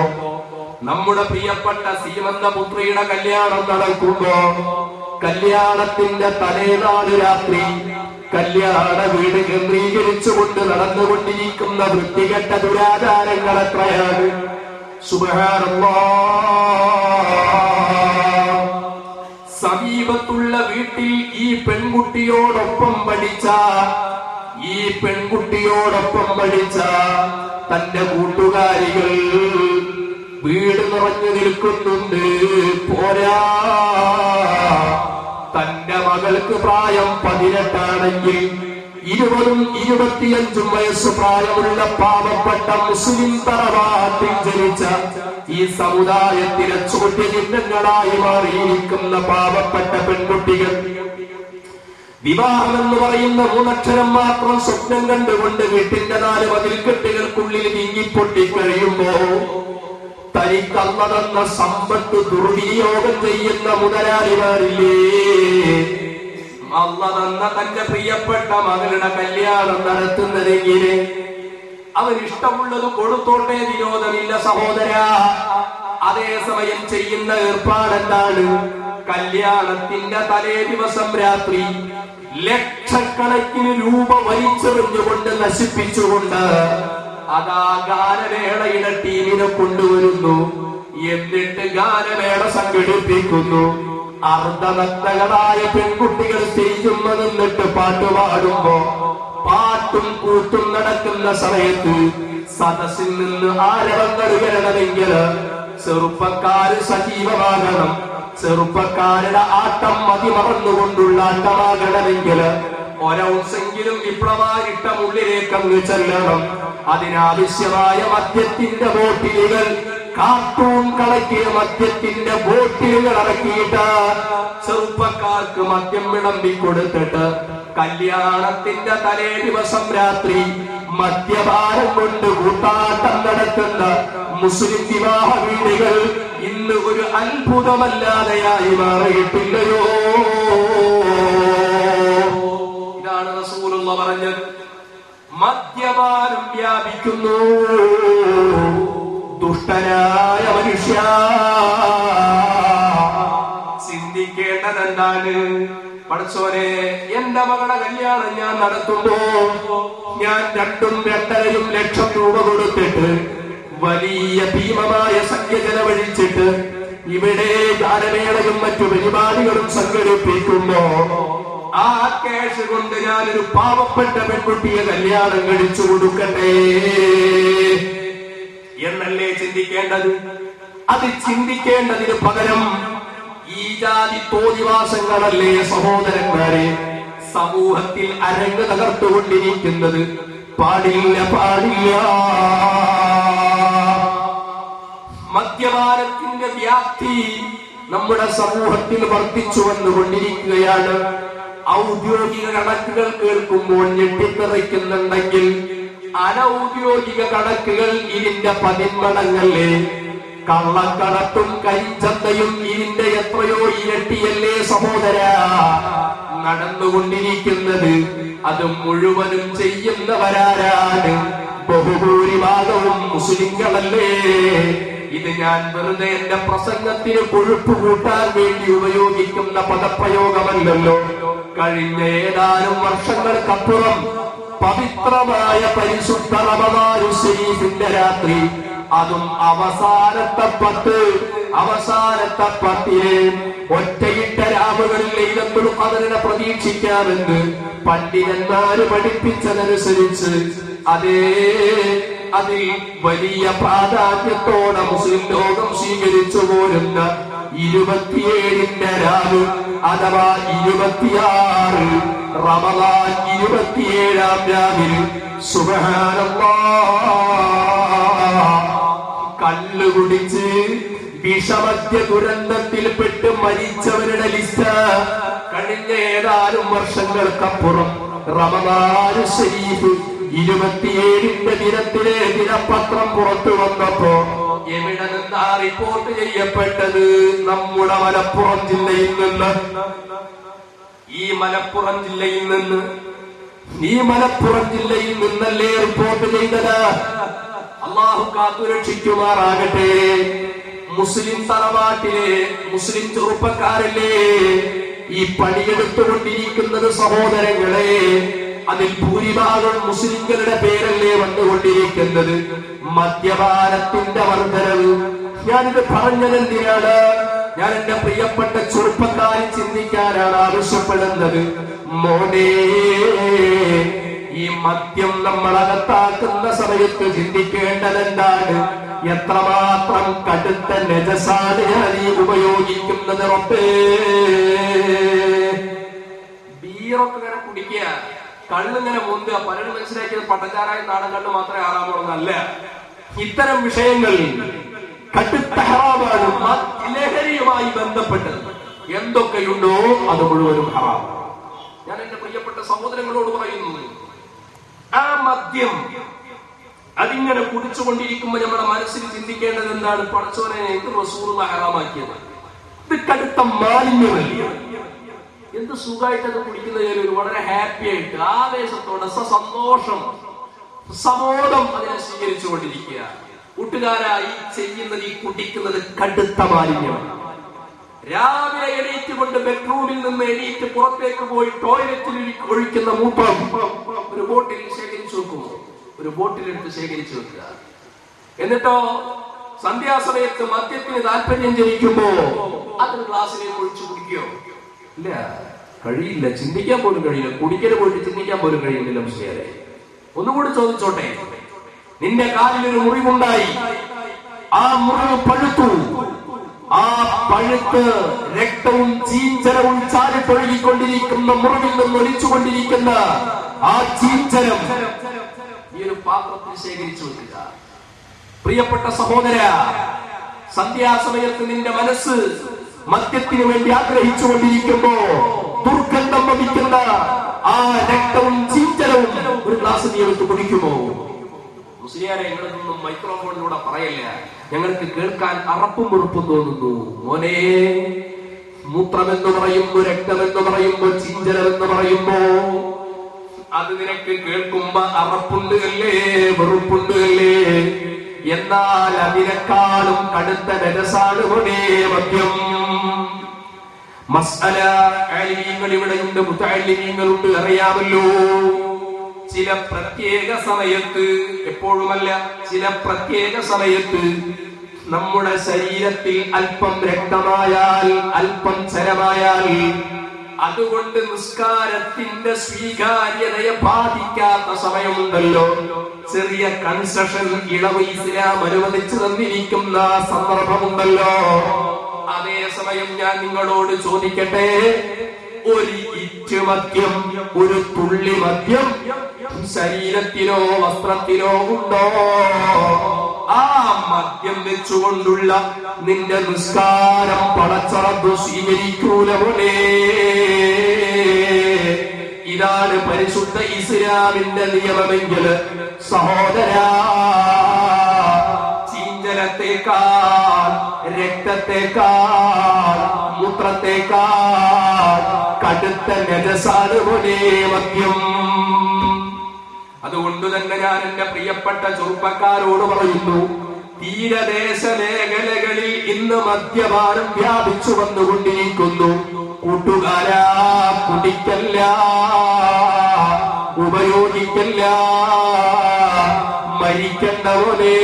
നമ്മുടെ പ്രിയപ്പെട്ട സീമന്തപുത്രിയുടെ കല്യാണം നടക്കുമ്പോ, കല്യാണത്തിന്റെ തലേനാള് രാത്രി കല്യാണ വീട് കേന്ദ്രീകരിച്ചുകൊണ്ട് നടന്നുകൊണ്ടിരിക്കുന്ന വൃത്തികെട്ട ദുരാചാരങ്ങൾ എത്രയാണ്! സുബ്ഹാനല്ലാഹ്. സമീപത്തുള്ള വീട്ടിൽ ഈ പെൺകുട്ടിയോടൊപ്പം പഠിച്ച തന്റെ കൂട്ടുകാരികൾ വീട് നിറഞ്ഞു നിൽക്കുന്നുണ്ട്. പോരാ, തന്റെ മകൾക്ക് പ്രായം 18 ആണെങ്കിൽ 20 25 വയസ്സ് പ്രായമുള്ള പാവപ്പെട്ട മുസ്ലിം തറവാട്ടിൽ ജനിച്ച ഈ സമുദായത്തിലെ ചോദ്യചിഹ്നങ്ങളായി മാറിയിരിക്കുന്ന പാവപ്പെട്ട പെൺകുട്ടികൾ വിവാഹം എന്ന് പറയുന്ന 3 അക്ഷരം മാത്രം സ്വപ്നം കണ്ടുകൊണ്ട് വീട്ടിന്റെ 4 മതിൽക്കെട്ടുകൾക്കുള്ളിൽ നീങ്ങിപ്പൊട്ടിക്കഴിയുമ്പോ തനിക്ക് അല്ലാഹു തന്ന സമ്പത്ത് ദുർവിനിയോഗം ചെയ്യുന്ന മുതലാളിമാരില്ലേ? അല്ലാഹു തന്ന തന്റെ പ്രിയപ്പെട്ട മകളുടെ കല്യാണം നടത്തുന്നതെങ്കില് അവരിഷ്ടമുള്ളത് കൊടുത്തോട്ടെ, വിരോധമില്ല സഹോദര. അതേസമയം ചെയ്യുന്ന ഏർപ്പാടെന്താണ്? കല്യാണത്തിന്റെ തലേ ദിവസം രാത്രി ലക്ഷക്കണക്കിന് രൂപ വലിച്ചെറിഞ്ഞുകൊണ്ട് നശിപ്പിച്ചുകൊണ്ട് അതാ ഗാനമേളയുടെ ടീമിനെ കൊണ്ടുവരുന്നു. എന്നിട്ട് ഗാനമേള സംഘടിപ്പിക്കുന്നു. അർദ്ധനഗ്നകളായ പെൺകുട്ടികൾ സ്റ്റേജുമ്മ നിന്നിട്ട് പാട്ടുപാടുമ്പോ പാട്ടും കൂത്തും നടക്കുന്ന സമയത്ത് സദസ്സിൽ നിന്ന് ആരവങ്ങൾ ഉയരണമെങ്കിൽ ചെറുപ്പക്കാര് സജീവമാകണം. ചെറുപ്പക്കാരുടെ ആട്ടം മതിമറന്നുകൊണ്ടുള്ള ആട്ടമാകണമെങ്കിൽ ഒരൗസെങ്കിലും വിപ്ലവാരിട്ടമുള്ളിലേക്ക് അങ്ങ് ചെല്ലണം. അതിനാവശ്യമായ മദ്യത്തിന്റെ ബോട്ടിലുകൾ, കാർട്ടൂൺ കളക്കിയ മദ്യത്തിന്റെ ബോട്ടിലുകൾ ഇറക്കിയിട്ട് ചെറുപ്പക്കാർക്ക് മദ്യം വിളമ്പി കൊടുത്തിട്ട് കല്യാണത്തിന്റെ തലേ ദിവസം രാത്രി മദ്യപാനം കൊണ്ട് കൂട്ടാട്ടം നടത്തുന്ന മുസ്ലിം വിവാഹ വീടുകൾ ഇന്ന് ഒരു അത്ഭുതമല്ലാതെയായി മാറിയിട്ടില്ലയോ? ഇതാണ് റസൂലുള്ള പറഞ്ഞത്. മദ്യപാനം വ്യാപിക്കുന്നു. ദുഷ്ടനായ മനുഷ്യ, ചിന്തിക്കേണ്ടതെന്താണ്? പഠിച്ചോനെ, എന്റെ മകളുടെ കല്യാണം ഞാൻ നടത്തുമ്പോ ഞാൻ 2-2.5 ലക്ഷം രൂപ കൊടുത്തിട്ട് വലിയ ഭീമമായ സംഖ്യ ചെലവഴിച്ചിട്ട് ഇവിടെ ഗാനമേളയും മറ്റു പരിപാടികളും സംഘടിപ്പിക്കുമ്പോ ആ ക്യാഷ് കൊണ്ട് ഞാനൊരു പാവപ്പെട്ട പെൺകുട്ടിയെ കല്യാണം കഴിച്ചു കൊടുക്കട്ടെ എന്നല്ലേ ചിന്തിക്കേണ്ടത്? അത് ചിന്തിക്കേണ്ടതിന് പകരം ഈ ജാതി തോന്നിവാസങ്ങളല്ലേ സഹോദരന്മാരെ സമൂഹത്തിൽ അരങ്ങ് തകർത്തുകൊണ്ടിരിക്കുന്നത്? പാടില്ല, പാടില്ല. മദ്യപാനത്തിന്റെ വ്യാപ്തി നമ്മുടെ സമൂഹത്തിൽ വർദ്ധിച്ചു വന്നുകൊണ്ടിരിക്കുകയാണ്. ഔദ്യോഗിക കണക്കുകൾ കേൾക്കുമ്പോൾ ഞെട്ടിത്തെറിക്കുന്നുണ്ടെങ്കിൽ അനൗദ്യോഗിക കണക്കുകൾ ഇതിന്റെ 10 മടങ്ങല്ലേ? കള്ളക്കടത്തും കരിഞ്ചന്തയും ഇതിന്റെ എത്രയോ ഇരട്ടിയല്ലേ സഹോദര നടന്നുകൊണ്ടിരിക്കുന്നത്? അത് മുഴുവനും ചെയ്യുന്നവരാരാണ്? ബഹുഭൂരിഭാഗവും മുസ്ലിങ്ങളല്ലേ? ഇത് ഞാൻ വെറുതെ എന്റെ പ്രസംഗത്തിന് കൊഴുപ്പ് കൂട്ടാൻ വേണ്ടി ഉപയോഗിക്കുന്ന പദപ്രയോഗമല്ലല്ലോ. കഴിഞ്ഞ ഏതാനും വർഷങ്ങൾക്കപ്പുറം പവിത്രമായ പരിശുദ്ധ റമദാൻ ശരീഫിന്റെ രാത്രി, അതും അവസാനത്തെ 10 ഒറ്റയിട്ട രാവുകളിൽ ലൈലത്തുൽ ഖദറിനെ പ്രതീക്ഷിക്കാമെന്ന് പണ്ഡിതന്മാര് പഠിപ്പിച്ചതനുസരിച്ച് അതിൽ വലിയ പ്രാധാന്യത്തോടെ മുസ്ലിം ലോകം സ്വീകരിച്ചു പോരുന്ന 27ന്റെ രാവ് അഥവാ 26 റമദാൻ 27-ാം രാവിൽ സുബ്ഹാനല്ലാഹ് കള്ളു കുടിച്ച് വിഷമദ്യ ദുരന്തത്തിൽപ്പെട്ട് മരിച്ചവരുടെ ലിസ്റ്റ് കഴിഞ്ഞ ഏതാനും വർഷങ്ങൾക്കപ്പുറം റമദാൻ ശരീഫ് 27ന്റെ ദിനത്തിലെ ദിനപത്രം പുറത്തു വന്നപ്പോ എവിടെ നിന്നാ റിപ്പോർട്ട് ചെയ്യപ്പെട്ടത്? നമ്മുടെ മലപ്പുറം ജില്ലയിൽ നിന്ന്. ഈ മലപ്പുറം ജില്ലയിൽ നിന്നല്ലേ റിപ്പോർട്ട് ചെയ്തത്? അള്ളാഹു കാത്തുരക്ഷിക്കുമാറാകട്ടെ. മുസ്ലിം തറവാട്ടിലെ മുസ്ലിം ചെറുപ്പക്കാരല്ലേ ഈ പണിയെടുത്തുകൊണ്ടിരിക്കുന്നത് സഹോദരങ്ങളെ? അതിൽ ഭൂരിഭാഗം മുസ്ലിങ്ങളുടെ പേരല്ലേ വന്നുകൊണ്ടിരിക്കുന്നത്? മദ്യപാനത്തിന്റെ വർധനവ്. ഞാനിത് പറഞ്ഞതെന്തിനാണ്? ഞാൻ എന്റെ പ്രിയപ്പെട്ട ചെറുപ്പക്കാരെ ചിന്തിക്കാനാണ് ആവശ്യപ്പെടുന്നത്. മോനെ, ഈ മദ്യം നമ്മളകത്താക്കുന്ന സമയത്ത് ചിന്തിക്കേണ്ടതെന്താണ്? എത്രമാത്രം കടുത്ത നജസാണ് ഞാൻ ഈ ഉപയോഗിക്കുന്നത്. റബ്ബേ, ബീറൊക്കെ ഇങ്ങനെ കുടിക്കുക, കള്ളിങ്ങനെ മുന്തുക, പലരും മനസ്സിലാക്കിയത് പട്ടച്ചാരായ നാടൻ കള്ള് മാത്രമേ ആറാമുള്ളതല്ല. ഇത്തരം വിഷയങ്ങൾ കടുത്ത ഹറാമാണ്. ലഹരിയുമായി ബന്ധപ്പെട്ടത് എന്തൊക്കെയുണ്ടോ അത് മുഴുവനും ഹറാം. ഞാൻ എന്റെ പ്രിയപ്പെട്ട സഹോദരങ്ങളോട് പറയുന്നു, ആ മദ്യം അതിങ്ങനെ കുടിച്ചുകൊണ്ടിരിക്കുമ്പോ നമ്മുടെ മനസ്സിൽ ചിന്തിക്കേണ്ടത് എന്താണ്? പടച്ചോനെ, എന്ത് റസൂലുള്ളാഹി ഹറാമാക്കിയത്? ഇത് കടുത്ത മാലിന്യമല്ലേ? എന്ത് സുഖമായിട്ട് അത് കുടിക്കുന്നതിൽ വളരെ ഹാപ്പി ആയിട്ട് ആവേശത്തോടെ സന്തോഷം സമോദം അതിനെ സ്വീകരിച്ചു കൊണ്ടിരിക്കുക. കൂട്ടുകാരായി ചെയ്യുന്നത്, ഈ കുടിക്കുന്നത് കടുത്ത മാലിന്യമാണ്. രാവിലെ എണീറ്റ് കൊണ്ട് ബെഡ്റൂമിൽ നിന്ന് എണീറ്റ് പുറത്തേക്ക് പോയി ടോയ്ലറ്റിൽ ഒഴിക്കുന്ന മൂത്രം ഒരു ബോട്ടിൽ ശേഖരിച്ചു വെക്കുമോ? ഒരു ബോട്ടിലെടുത്ത് ശേഖരിച്ചു വെക്കുക. എന്നിട്ടോ സന്ധ്യാസമയത്ത് മദ്യത്തിന് താല്പര്യം ജനിക്കുമ്പോ അതൊരു ഗ്ലാസ്സിലേക്ക് ഒഴിച്ചു കുടിക്കുകയോ? ഇല്ല, കഴിയില്ല. ചിന്തിക്കാൻ പോലും കഴിയില്ല. കുടിക്കൽ പോയിട്ട് ചിന്തിക്കാൻ പോലും കഴിയുന്നില്ല. മുസ്ലിയാരെ, ഒന്നുകൂടി ചോദിച്ചോട്ടെ, നിന്റെ കാലിലൊരു മുറിവുണ്ടായി, ആ മുറിവ് പഴുത്തു, ആ പഴുത്ത് രക്തവും ചീഞ്ചലവും ചാലിട്ടൊഴുകിക്കൊണ്ടിരിക്കുന്ന മുറിവിൽ നിന്ന് ഒലിച്ചുകൊണ്ടിരിക്കുന്ന ആ ചീഞ്ചലം ഈ ഒരു പാത്രത്തിൽ ശേഖരിച്ചു വെക്കുക. പ്രിയപ്പെട്ട സഹോദര, സന്ധ്യാസമയത്ത് നിന്റെ മനസ്സ് മദ്യത്തിനു വേണ്ടി ആഗ്രഹിച്ചുകൊണ്ടിരിക്കുമ്പോ ദുർഗന്ധം വമിക്കുന്ന ആ രക്തവും ചീഞ്ചലവും ഒരു ഗ്ലാസ് നീ എടുത്ത് കുടിക്കുമോ? മുസ്ലിയാരെ, ഞങ്ങളൊന്നും മൈക്രോഫോണിലൂടെ പറയല്ല, ഞങ്ങൾക്ക് കേൾക്കാൻ അറപ്പും വെറുപ്പും തോന്നുന്നു. മോനെ, മൂത്രമെന്ന് പറയുമ്പോ, രക്തമെന്ന് പറയുമ്പോ, ചീഞ്ചലമെന്ന് പറയുമ്പോ അത് നിനക്ക് കേൾക്കുമ്പോ അറപ്പുണ്ട് അല്ലേ, വെറുപ്പുണ്ട് അല്ലേ? എന്നാൽ അതിനേക്കാളും കടുത്ത രസാണ് മോനെ മദ്യം. മസ്അല ആലിമീങ്ങൾ ഇവിടെയുണ്ട്, മുതഅല്ലിമീങ്ങളുണ്ട്, അറിയാമല്ലോ. ചില പ്രത്യേക സമയത്ത്, എപ്പോഴുമല്ല, ചില പ്രത്യേക സമയത്ത് നമ്മുടെ ശരീരത്തിൽ അല്പം രക്തമായാൽ, അല്പം ചരമായാൽ, അതുകൊണ്ട് നിസ്കാരത്തിന്റെ സ്വീകാര്യതയെ ബാധിക്കാത്ത സമയമുണ്ടല്ലോ. ചെറിയ കൺസെഷൻ, ഇളവ് ഇസ്ലാം അനുവദിച്ചു തന്നിരിക്കുന്ന സന്ദർഭമുണ്ടല്ലോ. അതേസമയം ഞാൻ നിങ്ങളോട് ചോദിക്കട്ടെ, ഒരു ഇറ്റ് മദ്യം, ഒരു തുള്ളി മദ്യം ശരീരത്തിലോ വസ്ത്രത്തിലോ ഉണ്ടോ? ആ മദ്യം വെച്ചുകൊണ്ടുള്ള നിന്റെ നിസ്കാരം പടച്ചറബ് സ്വീകരിക്കൂല മോനെ. ഇതാണ് പരിശുദ്ധ ഇസ്ലാമിന്റെ നിയമമെങ്കിൽ സഹോദരാ, ചീഞ്ചലത്തേക്കാൾ, രക്തത്തേക്കാൾ, മൂത്രത്തേക്കാൾ കടുത്ത നജസാണ് മോനെ മദ്യം. അതുകൊണ്ട് തന്നെ ഞാൻ എന്റെ പ്രിയപ്പെട്ട ചെറുപ്പക്കാരോട് പറയുന്നു, തീരദേശ മേഖലകളിൽ ഇന്ന് മദ്യപാനം വ്യാപിച്ചു വന്നുകൊണ്ടിരിക്കുന്നു. കൂട്ടുകാരാ, കുടിക്കല്ല, ഉപയോഗിക്കല്ല. മരിക്കണ്ടവനെ,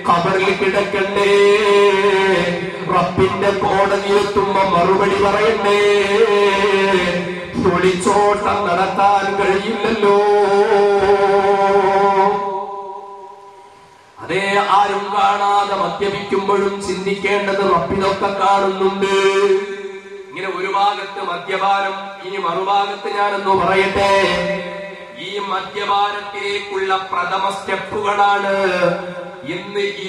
ഖബറിൽ കിടക്കണ്ടേ, റബ്ബിന്റെ കോടതിയെത്തുമ്പോ മറുപടി പറയണ്ടേ. ഒളിച്ചോട്ടം നടത്താൻ കഴിയില്ലല്ലോ. അതേ, ആരും കാണാതെ മദ്യപിക്കുമ്പോഴും ചിന്തിക്കേണ്ടത് റബ്ബിനൊക്കെ കാണുന്നുണ്ട്. ഇങ്ങനെ ഒരു ഭാഗത്ത് മദ്യപാനം, ഇനി മറുഭാഗത്ത് ഞാനെന്ന് പറയട്ടെ, ഈ മദ്യപാനത്തിലേക്കുള്ള പ്രഥമ സ്റ്റെപ്പുകളാണ് ഇന്ന് ഈ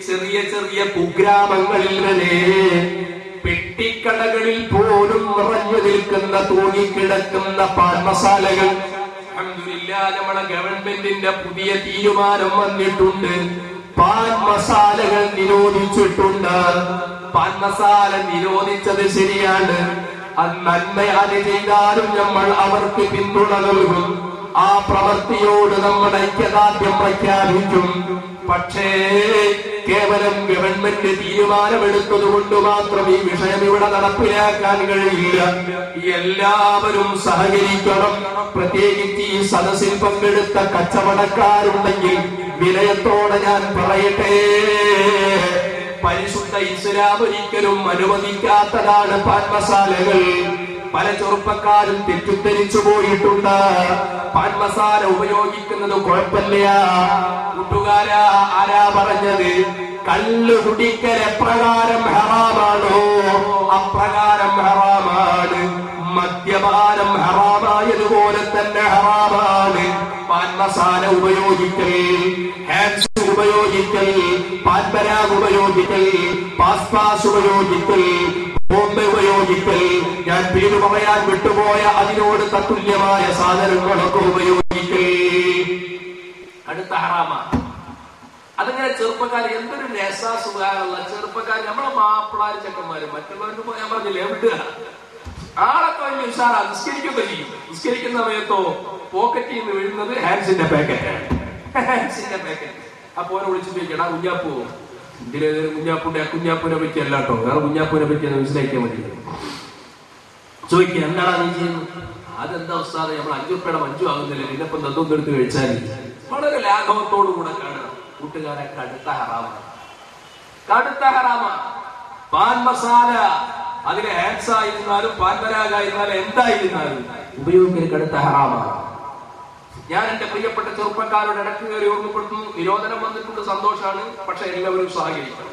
ചെറിയ ചെറിയ കുഗ്രാമങ്ങളിൽ വരെ, പെട്ടിക്കടകളിൽ പോലും നിറഞ്ഞു നിൽക്കുന്ന, തൂങ്ങിക്കിടക്കുന്ന പാൻ മസാലകൾ. അൽഹംദുലില്ലാഹ്, നമ്മുടെ ഗവൺമെന്റിന്റെ പുതിയ തീരുമാനം വന്നിട്ടുണ്ട്. പാൻ മസാലകൾ നിരോധിച്ചിട്ടുണ്ട്. പാൻ മസാല നിരോധിച്ചത് ശരിയാണ്, അത് നന്മയാണ് ചെയ്താലും നമ്മൾ അവർക്ക് പിന്തുണ നൽകും. ആ പ്രവൃത്തിയോട് നമ്മുടെ ഐക്യദാർഢ്യം പ്രഖ്യാപിക്കും. പക്ഷേ കേവലം ഗവൺമെന്റ് തീരുമാനമെടുത്തത് കൊണ്ട് മാത്രം ഈ വിഷയം ഇവിടെ നടപ്പിലാക്കാൻ കഴിയില്ല. എല്ലാവരും സഹകരിക്കണം. പ്രത്യേകിച്ച് ഈ സദസ്സിൽ പങ്കെടുത്ത കച്ചവടക്കാരുണ്ടെങ്കിൽ വിനയത്തോടെ ഞാൻ പറയട്ടെ, പരിശുദ്ധ ഇസ്ലാം ഒരിക്കലും അനുവദിക്കാത്തതാണ് പാൻ മസാലകൾ. പല ചെറുപ്പക്കാരും തെറ്റിദ്ധരിച്ചു പോയിട്ടുണ്ട്. പാൻ മസാല ഉപയോഗിക്കുന്നത് കുഴപ്പമില്ല. കൂട്ടുകാരാ, ആരാ പറഞ്ഞത്? കള്ള് കുടിക്കൽ എപ്രകാരം ഹറാമാണോ അപ്രകാരം ഹറാമാണ്. മദ്യപാനം ഹറാമായതുപോലെ തന്നെ ഹറാമാണ് പാൻ മസാല ഉപയോഗിക്കൽ, ഹാൻഡ്സ് ഉപയോഗിക്കൽ, പാൻപരാഗ് ഉപയോഗിക്കൽ, പാസ്പാസ് ഉപയോഗിക്കൽ, ബോംബെ ഉപയോഗിക്കൽ, ഞാൻ പേര് പറയാൻ വിട്ടുപോയ അതിനോട് തത്തുല്യമായ സാധനങ്ങളൊക്കെ ഉപയോഗിക്കൽ അടുത്ത ഹറാമാണ്. അതിങ്ങനെ ചെറുപ്പക്കാർ എന്തൊരു രസാസുഖാനുള്ള ചെറുപ്പക്കാർ, നമ്മളെ മാപ്പിളാര് ചെക്കന്മാര് മറ്റുള്ളവർക്ക് ഞാൻ പറഞ്ഞില്ലേ വിടുക. ആളൊക്കെ വലിയ ഉഷാറാ, നിസ്കരിക്കൊക്കെ ചെയ്യും. നിസ്കരിക്കുന്ന സമയത്തോ പോക്കറ്റിൽ നിന്ന് വീഴുന്നത് ഹാൻഡ്സിന്റെ പാക്കറ്റാണ്. ഹാൻഡ്സിന്റെ പാക്കറ്റ്. അപ്പൊ ഓനെ വിളിച്ചു ചോദിക്കടാ, കുഞ്ഞാപ്പൂ ഇതിലെ കുഞ്ഞാപ്പൂന്റെ കുഞ്ഞാപ്പൂനെ പറ്റി അല്ല കേട്ടോ, വേറെ കുഞ്ഞാപ്പൂനെ പറ്റി ഒന്ന് മനസ്സിലാക്കിയാൽ മതി. ചോദിക്കുക, എന്താടാ നീ ചെയ്യുന്നത്? അതെന്താ ഉസ്താദേ, നമ്മൾ 5 രൂപയുടെ മഞ്ജു ആകുന്നില്ല, പിന്നെപ്പം തത്വം എടുത്ത് കഴിച്ചാൽ വളരെ ലാഘവത്തോടു കൂടെ കാണണം. കൂട്ടുകാരെ, കടുത്ത ഹറാമാണ്, കടുത്ത ഹറാമാണ്. പാൻ മസാല, അതിലെ ഹാൻഡ്സ് ആയിരുന്നാലും പാൻപരാഗായിരുന്നാലും എന്തായിരുന്നാലും ഉപയോഗിക്കൽ കടുത്ത ഹറാമാണ്. ഞാൻ എന്റെ പ്രിയപ്പെട്ട ചെറുപ്പക്കാരോട് ഇടയ്ക്ക് കയറി ഓർമ്മപ്പെടുത്തുന്നു, നിരോധനം വന്നിട്ടുണ്ട്, സന്തോഷമാണ്. പക്ഷെ എല്ലാവരും സഹകരിക്കണം,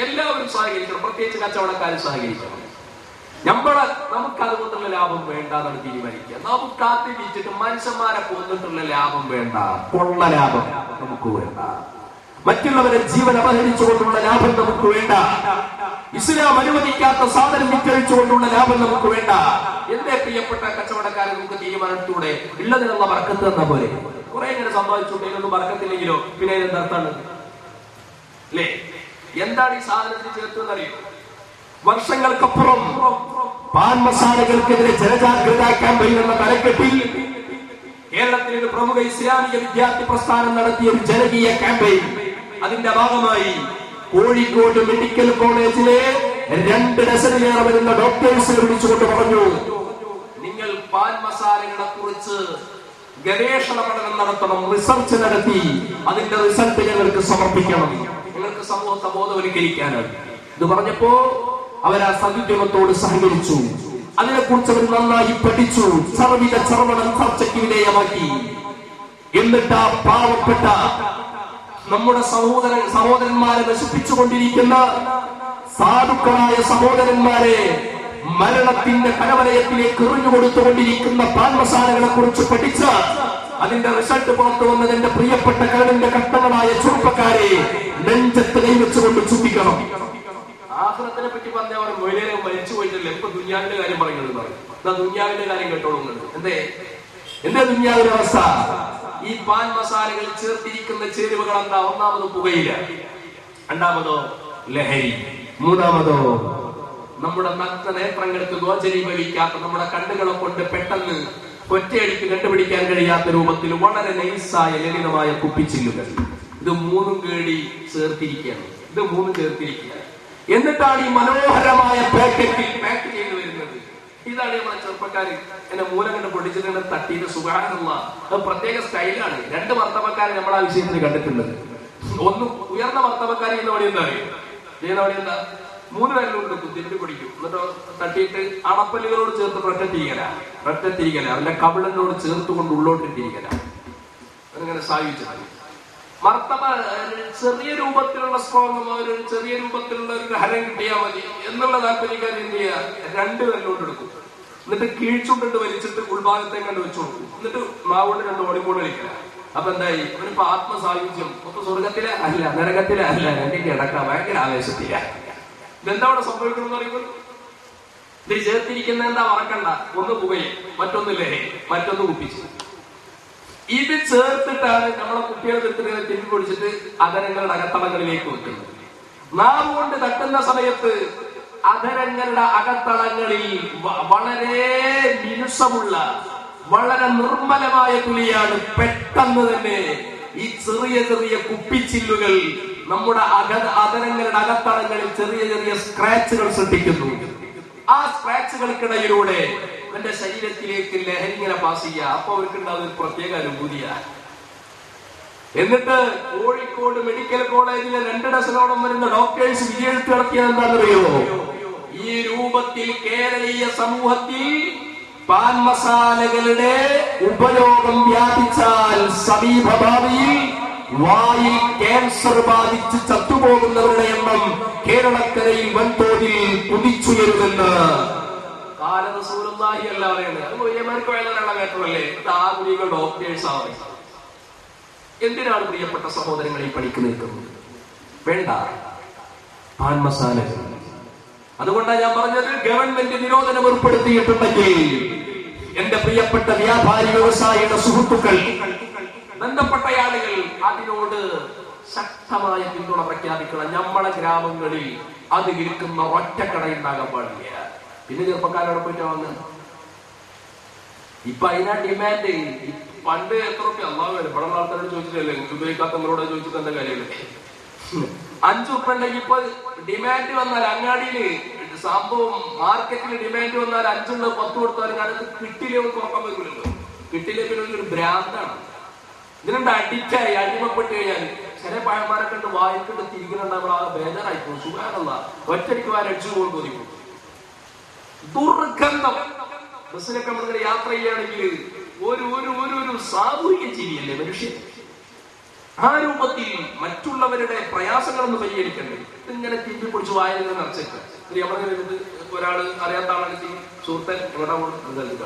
എല്ലാവരും സഹകരിക്കണം, പ്രത്യേകിച്ച് കച്ചവടക്കാരും സഹകരിക്കണം. നമുക്ക് അതുകൊണ്ടുള്ള ലാഭം വേണ്ട എന്നാണ് തീരുമാനിക്കുക. നമുക്ക് കാത്തിരിച്ചിട്ട് മനുഷ്യന്മാരെ കൊന്നിട്ടുള്ള ലാഭം വേണ്ട, കൊള്ള ലാഭം നമുക്ക് വേണ്ട, മറ്റുള്ളവരെ ജീവൻ അപഹരിച്ചുകൊണ്ടുള്ള ലാഭം നമുക്ക് വേണ്ട, ഇസ്ലാം അനുവദിക്കാത്ത സാധനം വിറ്റഴിച്ചുകൊണ്ടുള്ള ലാഭം നമുക്ക് വേണ്ട. എന്റെ പ്രിയപ്പെട്ട കച്ചവടക്കാരെ നമുക്ക് തീരുമാനത്തിലൂടെ ഉള്ളതിനുള്ള ബർക്കത്ത് തന്ന പോലെ കുറെ ഇങ്ങനെ സമ്പാദിച്ചുകൊണ്ട് ഇതിനൊന്നും ബർക്കത്തില്ലെങ്കിലോ പിന്നെ ഇതിനെന്താണ് അല്ലേ? എന്താണ് ഈ സാധനത്തിൽ ചേർത്തതെന്നറിയോ? വർഷങ്ങൾക്കപ്പുറം പാൻ മസാലകൾക്കെതിരെ ജനജാഗ്രതാ ക്യാമ്പയിൻ എന്ന തലക്കെട്ടിൽ കേരളത്തിലെ ഒരു പ്രമുഖ ഇസ്ലാമിക വിദ്യാർത്ഥി പ്രസ്ഥാനം നടത്തിയ ഒരു ജനകീയ ക്യാമ്പയിൻ. അതിന്റെ ഭാഗമായി കോഴിക്കോട് മെഡിക്കൽ കോളേജിലെ 2 ഡസനിലേറെ വരുന്ന ഡോക്ടേഴ്സിനെ വിളിച്ചുകൊണ്ട് പറഞ്ഞു, നിങ്ങൾ പാൻ മസാലകളെ കുറിച്ച് ഗവേഷണ പഠനം നടത്തണം, റിസർച്ച് നടത്തി അതിന്റെ റിസൾട്ട് ഞങ്ങൾക്ക് സമർപ്പിക്കണം, നിങ്ങൾക്ക് സമൂഹത്തെ ബോധവൽക്കരിക്കാനാണ്. ഇത് പറഞ്ഞപ്പോ അവരാ സതുദ്യമത്തോട് സഹകരിച്ചു. അതിനെക്കുറിച്ച് അവർ നന്നായി പഠിച്ചു, സർവിധ ചർവണം ചർച്ചയ്ക്ക് വിധേയമാക്കി. എന്നിട്ട് ആ പാവപ്പെട്ട നമ്മുടെ സഹോദരന്മാരെ നശിപ്പിച്ചുകൊണ്ടിരിക്കുന്ന സാധുക്കളായ സഹോദരന്മാരെ മരണത്തിന്റെ കലവലയത്തിലേക്ക് എറിഞ്ഞുകൊടുത്തുകൊണ്ടിരിക്കുന്ന പാൻ മസാലകളെ കുറിച്ച് പഠിച്ച് അതിന്റെ റിസൾട്ട് പുറത്തു വന്നതിന്റെ പ്രിയപ്പെട്ട കരളിന്റെ കഷ്ടങ്ങളായ ചെറുപ്പക്കാരെ നെഞ്ചത്ത് കൈവച്ചുകൊണ്ട് ചുറ്റിക്കണം. ആഖിറത്തിനെ പറ്റി പറഞ്ഞവർ മൊയിലേറെ മരിച്ചു പോയിട്ടില്ല. ഇപ്പൊ ദുനിയാവിന്റെ കാര്യം പറയുന്നത് ദുനിയാവിന്റെ കാര്യം കേട്ടോളുന്നുണ്ട്. എന്തേ ദുനിയാവിന്റെ അവസ്ഥ? ഈ പാൻ മസാലകൾ ചേർത്തിരിക്കുന്ന ചേരുവകൾ എന്താ? ഒന്നാമത് പുകയില, രണ്ടാമതോ ലഹരി, മൂന്നാമതോ നമ്മുടെ നഗ്ന നേത്രങ്ങൾക്ക് ഗോചരീഭവിക്കാത്ത, നമ്മുടെ കണ്ണുകളെ കൊണ്ട് പെട്ടെന്ന് ഒറ്റയടിക്ക് കണ്ടുപിടിക്കാൻ കഴിയാത്ത രൂപത്തിൽ വളരെ നൈസായ ലളിതമായ കുപ്പിച്ചില്ലുകൾ. ഇത് മൂന്നും കേടി ചേർത്തിരിക്കുകയാണ്. എന്നിട്ടാണ് ഈ മനോഹരമായ പാക്കറ്റിൽ പാക്ക് ചെയ്ത് വരുന്നത്. ഇതാണ് നമ്മുടെ ചെറുപ്പക്കാര് എന്നെ മൂലം കണ്ട് പൊടിച്ചിട്ട് തട്ടിയിട്ട് സുഖാനുള്ള പ്രത്യേക സ്റ്റൈലാണ്. 2 വർത്തമാക്കാരെ നമ്മൾ ആ വിഷയത്തിൽ കണ്ടിട്ടുള്ളത്. ഒന്ന് ഉയർന്ന വർത്തമാക്കാർ ചെയ്യുന്ന വഴി എന്താ അറിയും? 3 പേരിലോട്ട് തിരിഞ്ഞു പിടിക്കും, എന്നിട്ട് തട്ടിയിട്ട് അണപ്പല്ലുകളോട് ചേർത്ത് ഒറ്റത്തിരിക്കല, അവന്റെ കവിളിനോട് ചേർത്തുകൊണ്ട് ഉള്ളോട്ടിരിക്കല. അങ്ങനെ സാധിച്ചത് ചെറിയ രൂപത്തിലുള്ള സ്ട്രോങ്, ഒരു ചെറിയ രൂപത്തിലുള്ള ഒരു ഹരം കിട്ടിയാൽ മതി എന്നുള്ള താല്പര്യക്കാർ എന്ത് ചെയ്യുക? 2 പേരിലോട്ട് എടുക്കും, എന്നിട്ട് കീഴ്ച്ചുണ്ടിട്ട് വലിച്ചിട്ട് ഉൾഭാഗത്തെ കണ്ട് വെച്ചു കൊടുക്കും, എന്നിട്ട് മാവോട് 2 ഓടിക്കൊണ്ട് വലിക്കുക. അപ്പൊ എന്തായി? അവനിപ്പോ ആത്മസായുജ്യം. അപ്പൊ സ്വർഗത്തിലെ അല്ല, നരകത്തിലെ അല്ല, എന്റെ കിടക്കാൻ ഭയങ്കര ആവേശത്തില്ല. ഇതെന്താ അവിടെ സംഭവിക്കണം എന്ന് പറയുമ്പോൾ ഇത് ചേർത്തിരിക്കുന്ന എന്താ മറക്കണ്ട, ഒന്ന് പുകയും, മറ്റൊന്ന് ലഹരി, മറ്റൊന്ന് കുപ്പിച്ച്. ഇത് ചേർത്തിട്ടാണ് നമ്മളെ കുട്ടികളെ എടുത്തിട്ട് തിരിഞ്ഞു പൊടിച്ചിട്ട് അധരങ്ങളുടെ അകത്തളങ്ങളിലേക്ക് വെക്കുന്നത്. നാം കൊണ്ട് തട്ടുന്ന സമയത്ത് അധരങ്ങളുടെ അകത്തളങ്ങളിൽ വളരെ മിനുസമുള്ള, വളരെ നിർമ്മലമായ തുലിയാണ്. പെട്ടെന്ന് തന്നെ ഈ ചെറിയ ചെറിയ കുപ്പിച്ചില്ലുകൾ നമ്മുടെ അധരങ്ങളുടെ അകത്തളങ്ങളിൽ ചെറിയ ചെറിയ സ്ക്രാച്ചുകൾ സൃഷ്ടിക്കുന്നു. ആ സ്ക്രാച്ചുകൾക്കിടയിലൂടെ എന്റെ ശരീരത്തിലേക്ക് ലഹരി ഇങ്ങനെ പാസ് ചെയ്യുക. അപ്പൊ അവർക്കുണ്ടാവുന്ന ഒരു പ്രത്യേക അനുഭൂതിയാണ്. എന്നിട്ട് കോഴിക്കോട് മെഡിക്കൽ കോളേജിലെ 2 ഡസനോളം വരുന്ന ഡോക്ടേഴ്സ് വിജയെഴുത്ത് നടത്തിയത് എന്താണെന്നറിയോ? ഈ രൂപത്തിൽ കേരളീയ സമൂഹത്തിൽ പാൻ മസാലകളുടെ ഉപയോഗം വ്യാപിച്ചാൽ സമീപഭാവിയിൽ വായിൽ ക്യാൻസർ ബാധിച്ച് ചത്തുപോകുന്നവരുടെ എണ്ണം കേരളക്കരയിൽ വൻതോതിൽ കുതിച്ചുയരുമെന്ന് ഡോക്ടേഴ്സ്. എന്തിനാണ് പ്രിയപ്പെട്ട സഹോദരങ്ങളെ പണിക്ക് നിൽക്കുന്നത്? വേണ്ട പാൻ മസാലകൾ. അതുകൊണ്ടാണ് ഞാൻ പറഞ്ഞത്, ഗവൺമെന്റ് നിരോധനം ഏർപ്പെടുത്തിയിട്ടുണ്ടെങ്കിൽ എന്റെ പ്രിയപ്പെട്ട വ്യാപാരി വ്യവസായിയുടെ സുഹൃത്തുക്കൾ, ബന്ധപ്പെട്ട ആളുകൾ അതിനോട് ശക്തമായ പിന്തുണ പ്രഖ്യാപിക്കണം. നമ്മളെ ഗ്രാമങ്ങളിൽ അത് വിൽക്കുന്ന ഒറ്റക്കട ഉണ്ടാകാൻ പാടില്ല. പിന്നെ ചെറുപ്പക്കാരോട് പോയിട്ട് വന്ന് ഇപ്പൊ അതിനാ ഡിമാൻഡ്. പണ്ട് എത്ര റുപ്യ അള്ളാഹ് ഇവിടെ ആൾക്കാരോട് ചോദിച്ചിട്ടല്ലേ, ഉപയോഗിക്കാത്തവരോട് ചോദിച്ചിട്ട് എന്താ കാര്യമില്ല. 5 ഉറുപ്പ്യ ഉണ്ടെങ്കിൽ ഇപ്പൊ ഡിമാൻഡ് വന്നാൽ അങ്ങാടിയില് സംഭവം മാർക്കറ്റിൽ ഡിമാൻഡ് വന്നാൽ 5 10 കൊടുത്താലും അതിനകത്ത് കിട്ടില്ലേ തുറക്കാൻ പറ്റില്ലല്ലോ. കിട്ടില്ലേ പിന്നെ ഒരു ഭ്രാന്താണ്. ഇതിനുണ്ട് അഡിക്റ്റായി, അടിമപ്പെട്ട് കഴിഞ്ഞാൽ ചില പഴന്മാരെ കണ്ട് വായിക്കൊണ്ട് തിരിക്കുന്നുണ്ടാകുമ്പോൾ ആ ബേജാറായിപ്പോ. സുഖാനല്ല, ഒറ്റയ്ക്ക് അടിച്ചു പോകാൻ തോന്നിപ്പോ. ദുർഗന്ധം. ബസ്സിലൊക്കെ നമ്മളിങ്ങനെ യാത്ര ചെയ്യുകയാണെങ്കിൽ ഒരു സാമൂഹിക ജീവിയല്ലേ മനുഷ്യൻ. ആ രൂപത്തിൽ മറ്റുള്ളവരുടെ പ്രയാസങ്ങളൊന്ന് പരിഹരിക്കണ്ടേ? ഇതിങ്ങനെ തിമ്പി പൊടിച്ച് വായന നിറച്ചേക്കാം. ഒരാള് അറിയാത്ത ആളാണ് ചെയ്യും. സുഹൃത്തൻ എവിടെ പോകുന്നത്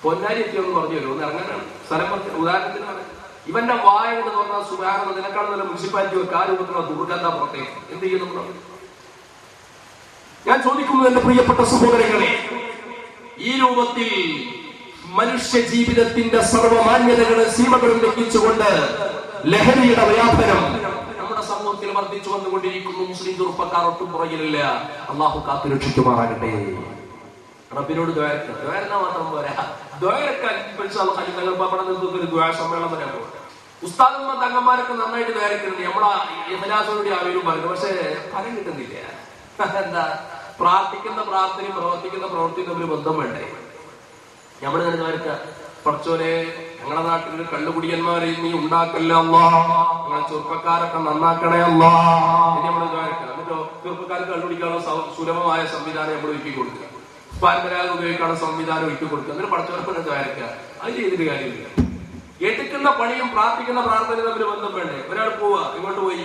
പൊന്നാരി എത്തിയെന്ന് പറഞ്ഞു വരും, ഒന്ന് ഇറങ്ങാനാണ് സ്ഥലം പറഞ്ഞ ഉദാഹരണത്തിനാണ്. ഇവന്റെ വായ എന്ന് പറഞ്ഞാൽ സുഖാരണം ഇതിനേക്കാളും നല്ല മുനിസിപ്പാലിറ്റി ഒരു ആ രൂപത്തിലുള്ള ദുർഗന്ധ പുറത്തേക്ക് എന്ത് ചെയ്യുന്നു? ഞാൻ ചോദിക്കുന്നു എന്റെ പ്രിയപ്പെട്ട സഹോദരങ്ങളെ, ഈ രൂപത്തിൽ മനുഷ്യ ജീവിതത്തിന്റെ സർവമാന്യതകളും സീമകളും ലംഘിച്ചുകൊണ്ട് ലഹരിയുടെ വ്യാപനം നമ്മുടെ സമൂഹത്തിൽ വർദ്ധിച്ചു വന്നുകൊണ്ടിരിക്കുന്നു. മുസ്ലിം ചെറുപ്പക്കാർ ഒട്ടും പുറകിലില്ല. അള്ളാഹു കാത്തുരക്ഷിക്കുമാറാകട്ടെ. റബ്ബിനോട് ദ്വാരക്കാൻ മാത്രം പോരാ, ദ്വാരക്കാൻ ഒരു ദ്വാര സമ്മേളനം വരാൻ പോകും. ഉസ്താദന്മാർ തങ്ങന്മാരൊക്കെ നന്നായിട്ട് ദ്വാരക്കുന്നുണ്ട്. നമ്മളാ ഇഖ്ലാസോടെ ആവേലും പറഞ്ഞു, പക്ഷെ ഫലം കിട്ടുന്നില്ല. എന്താ? പ്രാർത്ഥിക്കുന്ന പ്രാർത്ഥനയും പ്രവർത്തിക്കുന്ന പ്രവൃത്തിയും തമ്മിൽ ബന്ധം വേണ്ടേ? നമ്മൾ തന്നെ ദ്വാരക്ക, പഠിച്ചോനെ ഞങ്ങളുടെ നാട്ടിൽ കള്ളുകുടിയന്മാരെ നീ ഉണ്ടാക്കല്ല അല്ലാ, ഞങ്ങളെ ചെറുപ്പക്കാരൊക്കെ നന്നാക്കണേ അല്ലാ. ഇനി നമ്മൾ ദ്വാരക്ക. എന്നിട്ടോ ചെറുപ്പക്കാർക്ക് കള്ളുപിടിക്കാനുള്ള സുലഭമായ സംവിധാനം നമ്മൾ ഒരുക്കി കൊടുക്കുക, പരമ്പരാഗത ഉപയോഗിക്കാനുള്ള സംവിധാനം ഒരുക്കി കൊടുക്കുക. എന്നിട്ട് പഠിച്ചവർക്ക് ദ്വാരക്കുക. അത് ചെയ്തിട്ട് കാര്യമില്ല. എടുക്കുന്ന പണിയും പ്രാർത്ഥിക്കുന്ന പ്രാർത്ഥനയും തമ്മിൽ ബന്ധം വേണ്ടേ? ഒരാൾ പോവാ, ഇങ്ങോട്ട് പോയി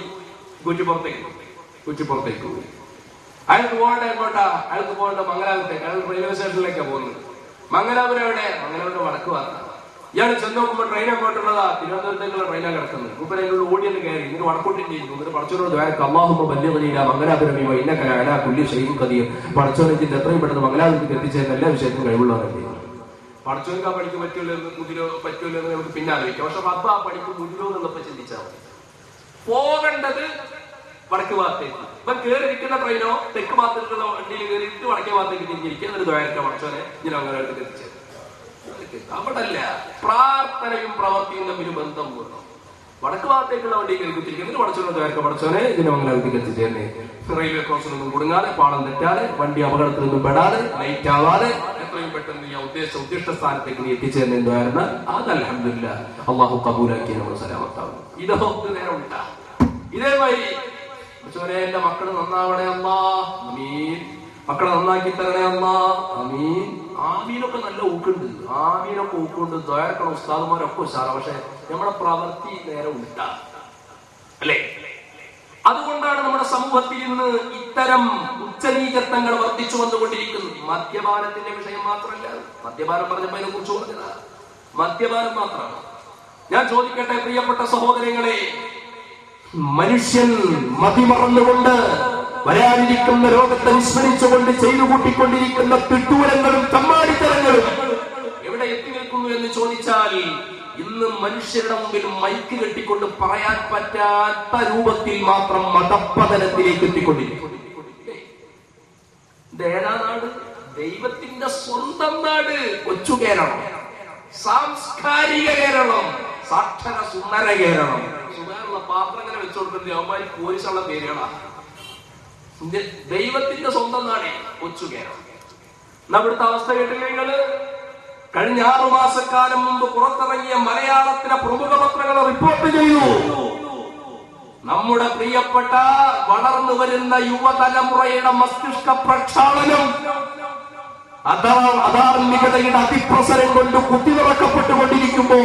കുറ്റിപ്പുറത്തേക്ക് പോയി. അയാൾക്ക് പോകേണ്ട എങ്ങോട്ടാ? അയാൾക്ക് പോകേണ്ട മംഗലാപുരത്തേക്ക്. അയാൾ റെയിൽവേ സ്റ്റേഷനിലേക്കാണ് പോകുന്നത്. മംഗലാപുരം എവിടെ? മംഗലാപുരം വടക്ക് ഭാഗത്താണ്. ഇയാൾ ചെന്ന് നോക്കുമ്പോൾ ട്രെയിൻ എങ്ങോട്ടുള്ളതാ? തിരുവനന്തപുരത്തേക്കുള്ള ട്രെയിനാണ് കിടക്കുന്നത്. മുമ്പ് അതിനുള്ള ഓടിയെന്ന് കയറി ഇങ്ങനെ വടക്കോട്ടിന്റെ എന്നിട്ട് പടച്ചോനോട് ദ്വാരക്ക് അല്ലാഹുമ്മ ബല്ലിഗ്നീ മംഗലാപുരം ഇന്നക അലാ കുല്ലി ഷൈഇൻ ഖദീർ. പടച്ചോനെ ഇതിന്റെ എത്രയും പെട്ടെന്ന് മംഗലാപുരത്തേക്ക് എത്തിച്ചേരുന്ന എല്ലാ വിഷയത്തിനും കഴിവുള്ളവരല്ലേ. പടച്ചോനിക്ക് ആ പണിക്ക് പറ്റുമല്ലോ എന്ന് നമുക്ക് പിന്നെ ആലോചിക്കാം. പക്ഷെ അപ്പൊ ആ പണിക്ക് മുതിരോ എന്നുള്ളപ്പോ ചിന്തിച്ചാൽ മതി. പോകേണ്ടത് വടക്ക് ഭാഗത്തേക്ക്. ഇപ്പൊ കയറിയിരിക്കുന്ന ട്രെയിനോ തെക്ക് ഭാഗത്തേക്കുള്ള വണ്ടിയിൽ കയറിയിട്ട് വടക്കേ ഭാഗത്തേക്ക് തിരിഞ്ഞിരിക്കുക. എന്നിട്ട് ദ്വാരക്ക പടച്ചോനെ ഇങ്ങനെ മംഗലാപുരത്തേക്ക് എത്തിച്ചേരും. അവിടല്ല പ്രാർത്ഥനയും പ്രവർത്തിയും തമ്മിൽ ബന്ധം വേണം. വടക്ക് ഭാഗത്തേക്കുള്ള വണ്ടി കയറിക്കുത്തിരിക്കുന്നത് പടച്ചോനെ ദ്വാരക്ക പടച്ചോനെ ഇതിന്റെ മംഗലാപുരത്തേക്ക് എത്തിച്ചേരണേ. റെയിൽവേ ക്രോസിനൊന്നും കുടുങ്ങാതെ, പാളം തെറ്റാതെ, വണ്ടി അപകടത്തിൽ നിന്നും പെടാതെ, ലൈറ്റ് ആവാതെ എത്രയും പെട്ടെന്ന് ഈ ഉദ്ദിഷ്ട സ്ഥാനത്തേക്ക് നീ എത്തിച്ചേരുന്നതായിരുന്നു. അത് അൽഹംദുലില്ലാഹ് അള്ളാഹു കബൂലാക്കി നമ്മൾ സലാമത്താവും. ഇതൊക്കെ നേരം ഉണ്ടാ. ഇതേമാതിരി പടച്ചോനെ എന്റെ മക്കള് നന്നാവണേ അല്ലാ, ആമീൻ. മക്കളെ നന്നാക്കി തരണേ അല്ലാ, ആമീൻ. ആമീനൊക്കെ നല്ല ഊക്കുണ്ട്, ആമീനൊക്കെ ഊക്കുണ്ട്. ദ്വാരക്കണ ഉസ്താദുമാരൊക്കെ ഉഷാറാ. പക്ഷെ നമ്മുടെ പ്രവൃത്തി നേരെ ഉണ്ടാ അല്ലേ? അതുകൊണ്ടാണ് നമ്മുടെ സമൂഹത്തിൽ ഇന്ന് ഇത്തരം ഉച്ചനീചത്വങ്ങൾ വർദ്ധിച്ചു വന്നുകൊണ്ടിരിക്കുന്നത്. മദ്യപാനത്തിന്റെ വിഷയം മാത്രമല്ല. മദ്യപാനം പറഞ്ഞപ്പോ അതിനെ കുറിച്ച് പറഞ്ഞതാ, മദ്യപാനം മാത്രമാണ്. ഞാൻ ചോദിക്കട്ടെ പ്രിയപ്പെട്ട സഹോദരങ്ങളെ, മനുഷ്യൻ മതിമറന്നുകൊണ്ട് വരാനിരിക്കുന്ന രോഗത്തെ വിസ്മരിച്ചുകൊണ്ട് ചെയ്തു കൂട്ടിക്കൊണ്ടിരിക്കുന്ന തിട്ടൂരങ്ങളും തമ്മാടിത്തരങ്ങളും എവിടെ എത്തി നിൽക്കുന്നു എന്ന് ചോദിച്ചാൽ, ഇന്ന് മനുഷ്യരുടെ മുമ്പിൽ മൈക്ക് കെട്ടിക്കൊണ്ട് പറയാൻ പറ്റാത്ത രൂപത്തിൽ മാത്രം മതപ്പതനത്തിലേക്ക് എത്തിക്കൊണ്ടിരിക്കുന്നു. ഇതേതാ നാട്? ദൈവത്തിന്റെ സ്വന്തം നാട്, കൊച്ചു കേരളം, സാംസ്കാരിക കേരളം, സാക്ഷര സുന്ദര കേരളം. സുന്ദരമുള്ള പാത്രങ്ങളെ വെച്ചുകൊടുക്കുന്നത് അവന്മാര് പോലീസുള്ള പേരുകളാണ്. ദൈവത്തിന്റെ സ്വന്തം നാടേ കൊച്ചു കേരളം. ഇവിടുത്തെ അവസ്ഥ കേട്ടില്ല നിങ്ങള്? കഴിഞ്ഞ 6 മാസക്കാലം മുമ്പ് പുറത്തിറങ്ങിയ മലയാളത്തിലെ പ്രമുഖ പത്രങ്ങൾ റിപ്പോർട്ട് ചെയ്തു, നമ്മുടെ പ്രിയപ്പെട്ട വളർന്നു വരുന്ന യുവതലമുറയുടെ മസ്തിഷ്ക പ്രക്ഷാളനം അധാർമികതയുടെ അതിപ്രസരം കൊണ്ട് കുത്തിനിറക്കപ്പെട്ടുകൊണ്ടിരിക്കുമ്പോ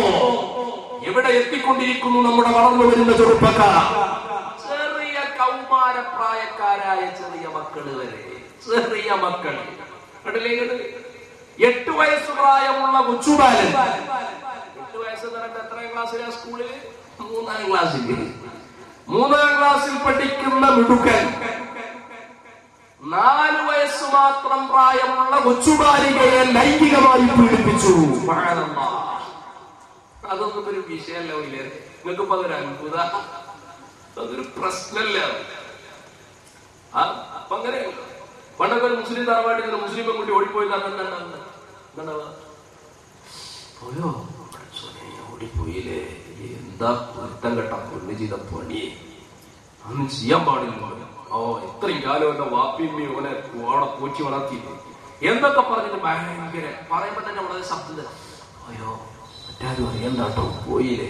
എവിടെ എത്തിക്കൊണ്ടിരിക്കുന്നു നമ്മുടെ വളർന്നു വരുന്ന ചെറുപ്പക്കാർ? ചെറിയ കൗമാരപ്രായക്കാരായ ചെറിയ മക്കള് വരെ, ചെറിയ മക്കൾ കണ്ടില്ലേ? 8 വയസ്സ് പ്രായമുള്ള കൊച്ചുബാലൻ, 8 വയസ്സ് പറഞ്ഞിട്ട് എത്രാം ക്ലാസ്സിലാ? സ്കൂളിൽ 3ാം ക്ലാസ്സിൽ. 3ാം ക്ലാസ്സിൽ പഠിക്കുന്ന മിടുക്കൻ 4 വയസ്സ് മാത്രം പ്രായമുള്ള കൊച്ചുബാലികയെ ലൈംഗികമായി പീഡിപ്പിച്ചു. അതൊന്നും ഒരു വിഷയമല്ല. നിങ്ങൾക്കിപ്പോ അതൊരു അത്ഭുത, അതൊരു പ്രശ്നമല്ല. അപ്പൊ അങ്ങനെയല്ല. പണ്ടൊക്കെ ഒരു മുസ്ലിം തറവാട്ടിൽ നിന്ന് മുസ്ലിം പെൺകുട്ടി ഓടിപ്പോയി പോയോ ഓടിപ്പോയില്ലേ, എന്താ വൃത്തം കെട്ട പൊണ്ണു ചെയ്ത പണിയെ അതൊന്നും ചെയ്യാൻ പാടില്ല. ഇത്രയും കാലം എന്റെ വാപ്പിയമ്മയും ഓനെ അവിടെ പോറ്റി വളർത്തിയില്ലേ എന്തൊക്കെ പറഞ്ഞിട്ട് ഭയങ്കര പറയുമ്പോ തന്നെ വളരെ ശബ്ദം, അയ്യോ മറ്റാരും അറിയണ്ടാട്ടോ പോയില്ലേ.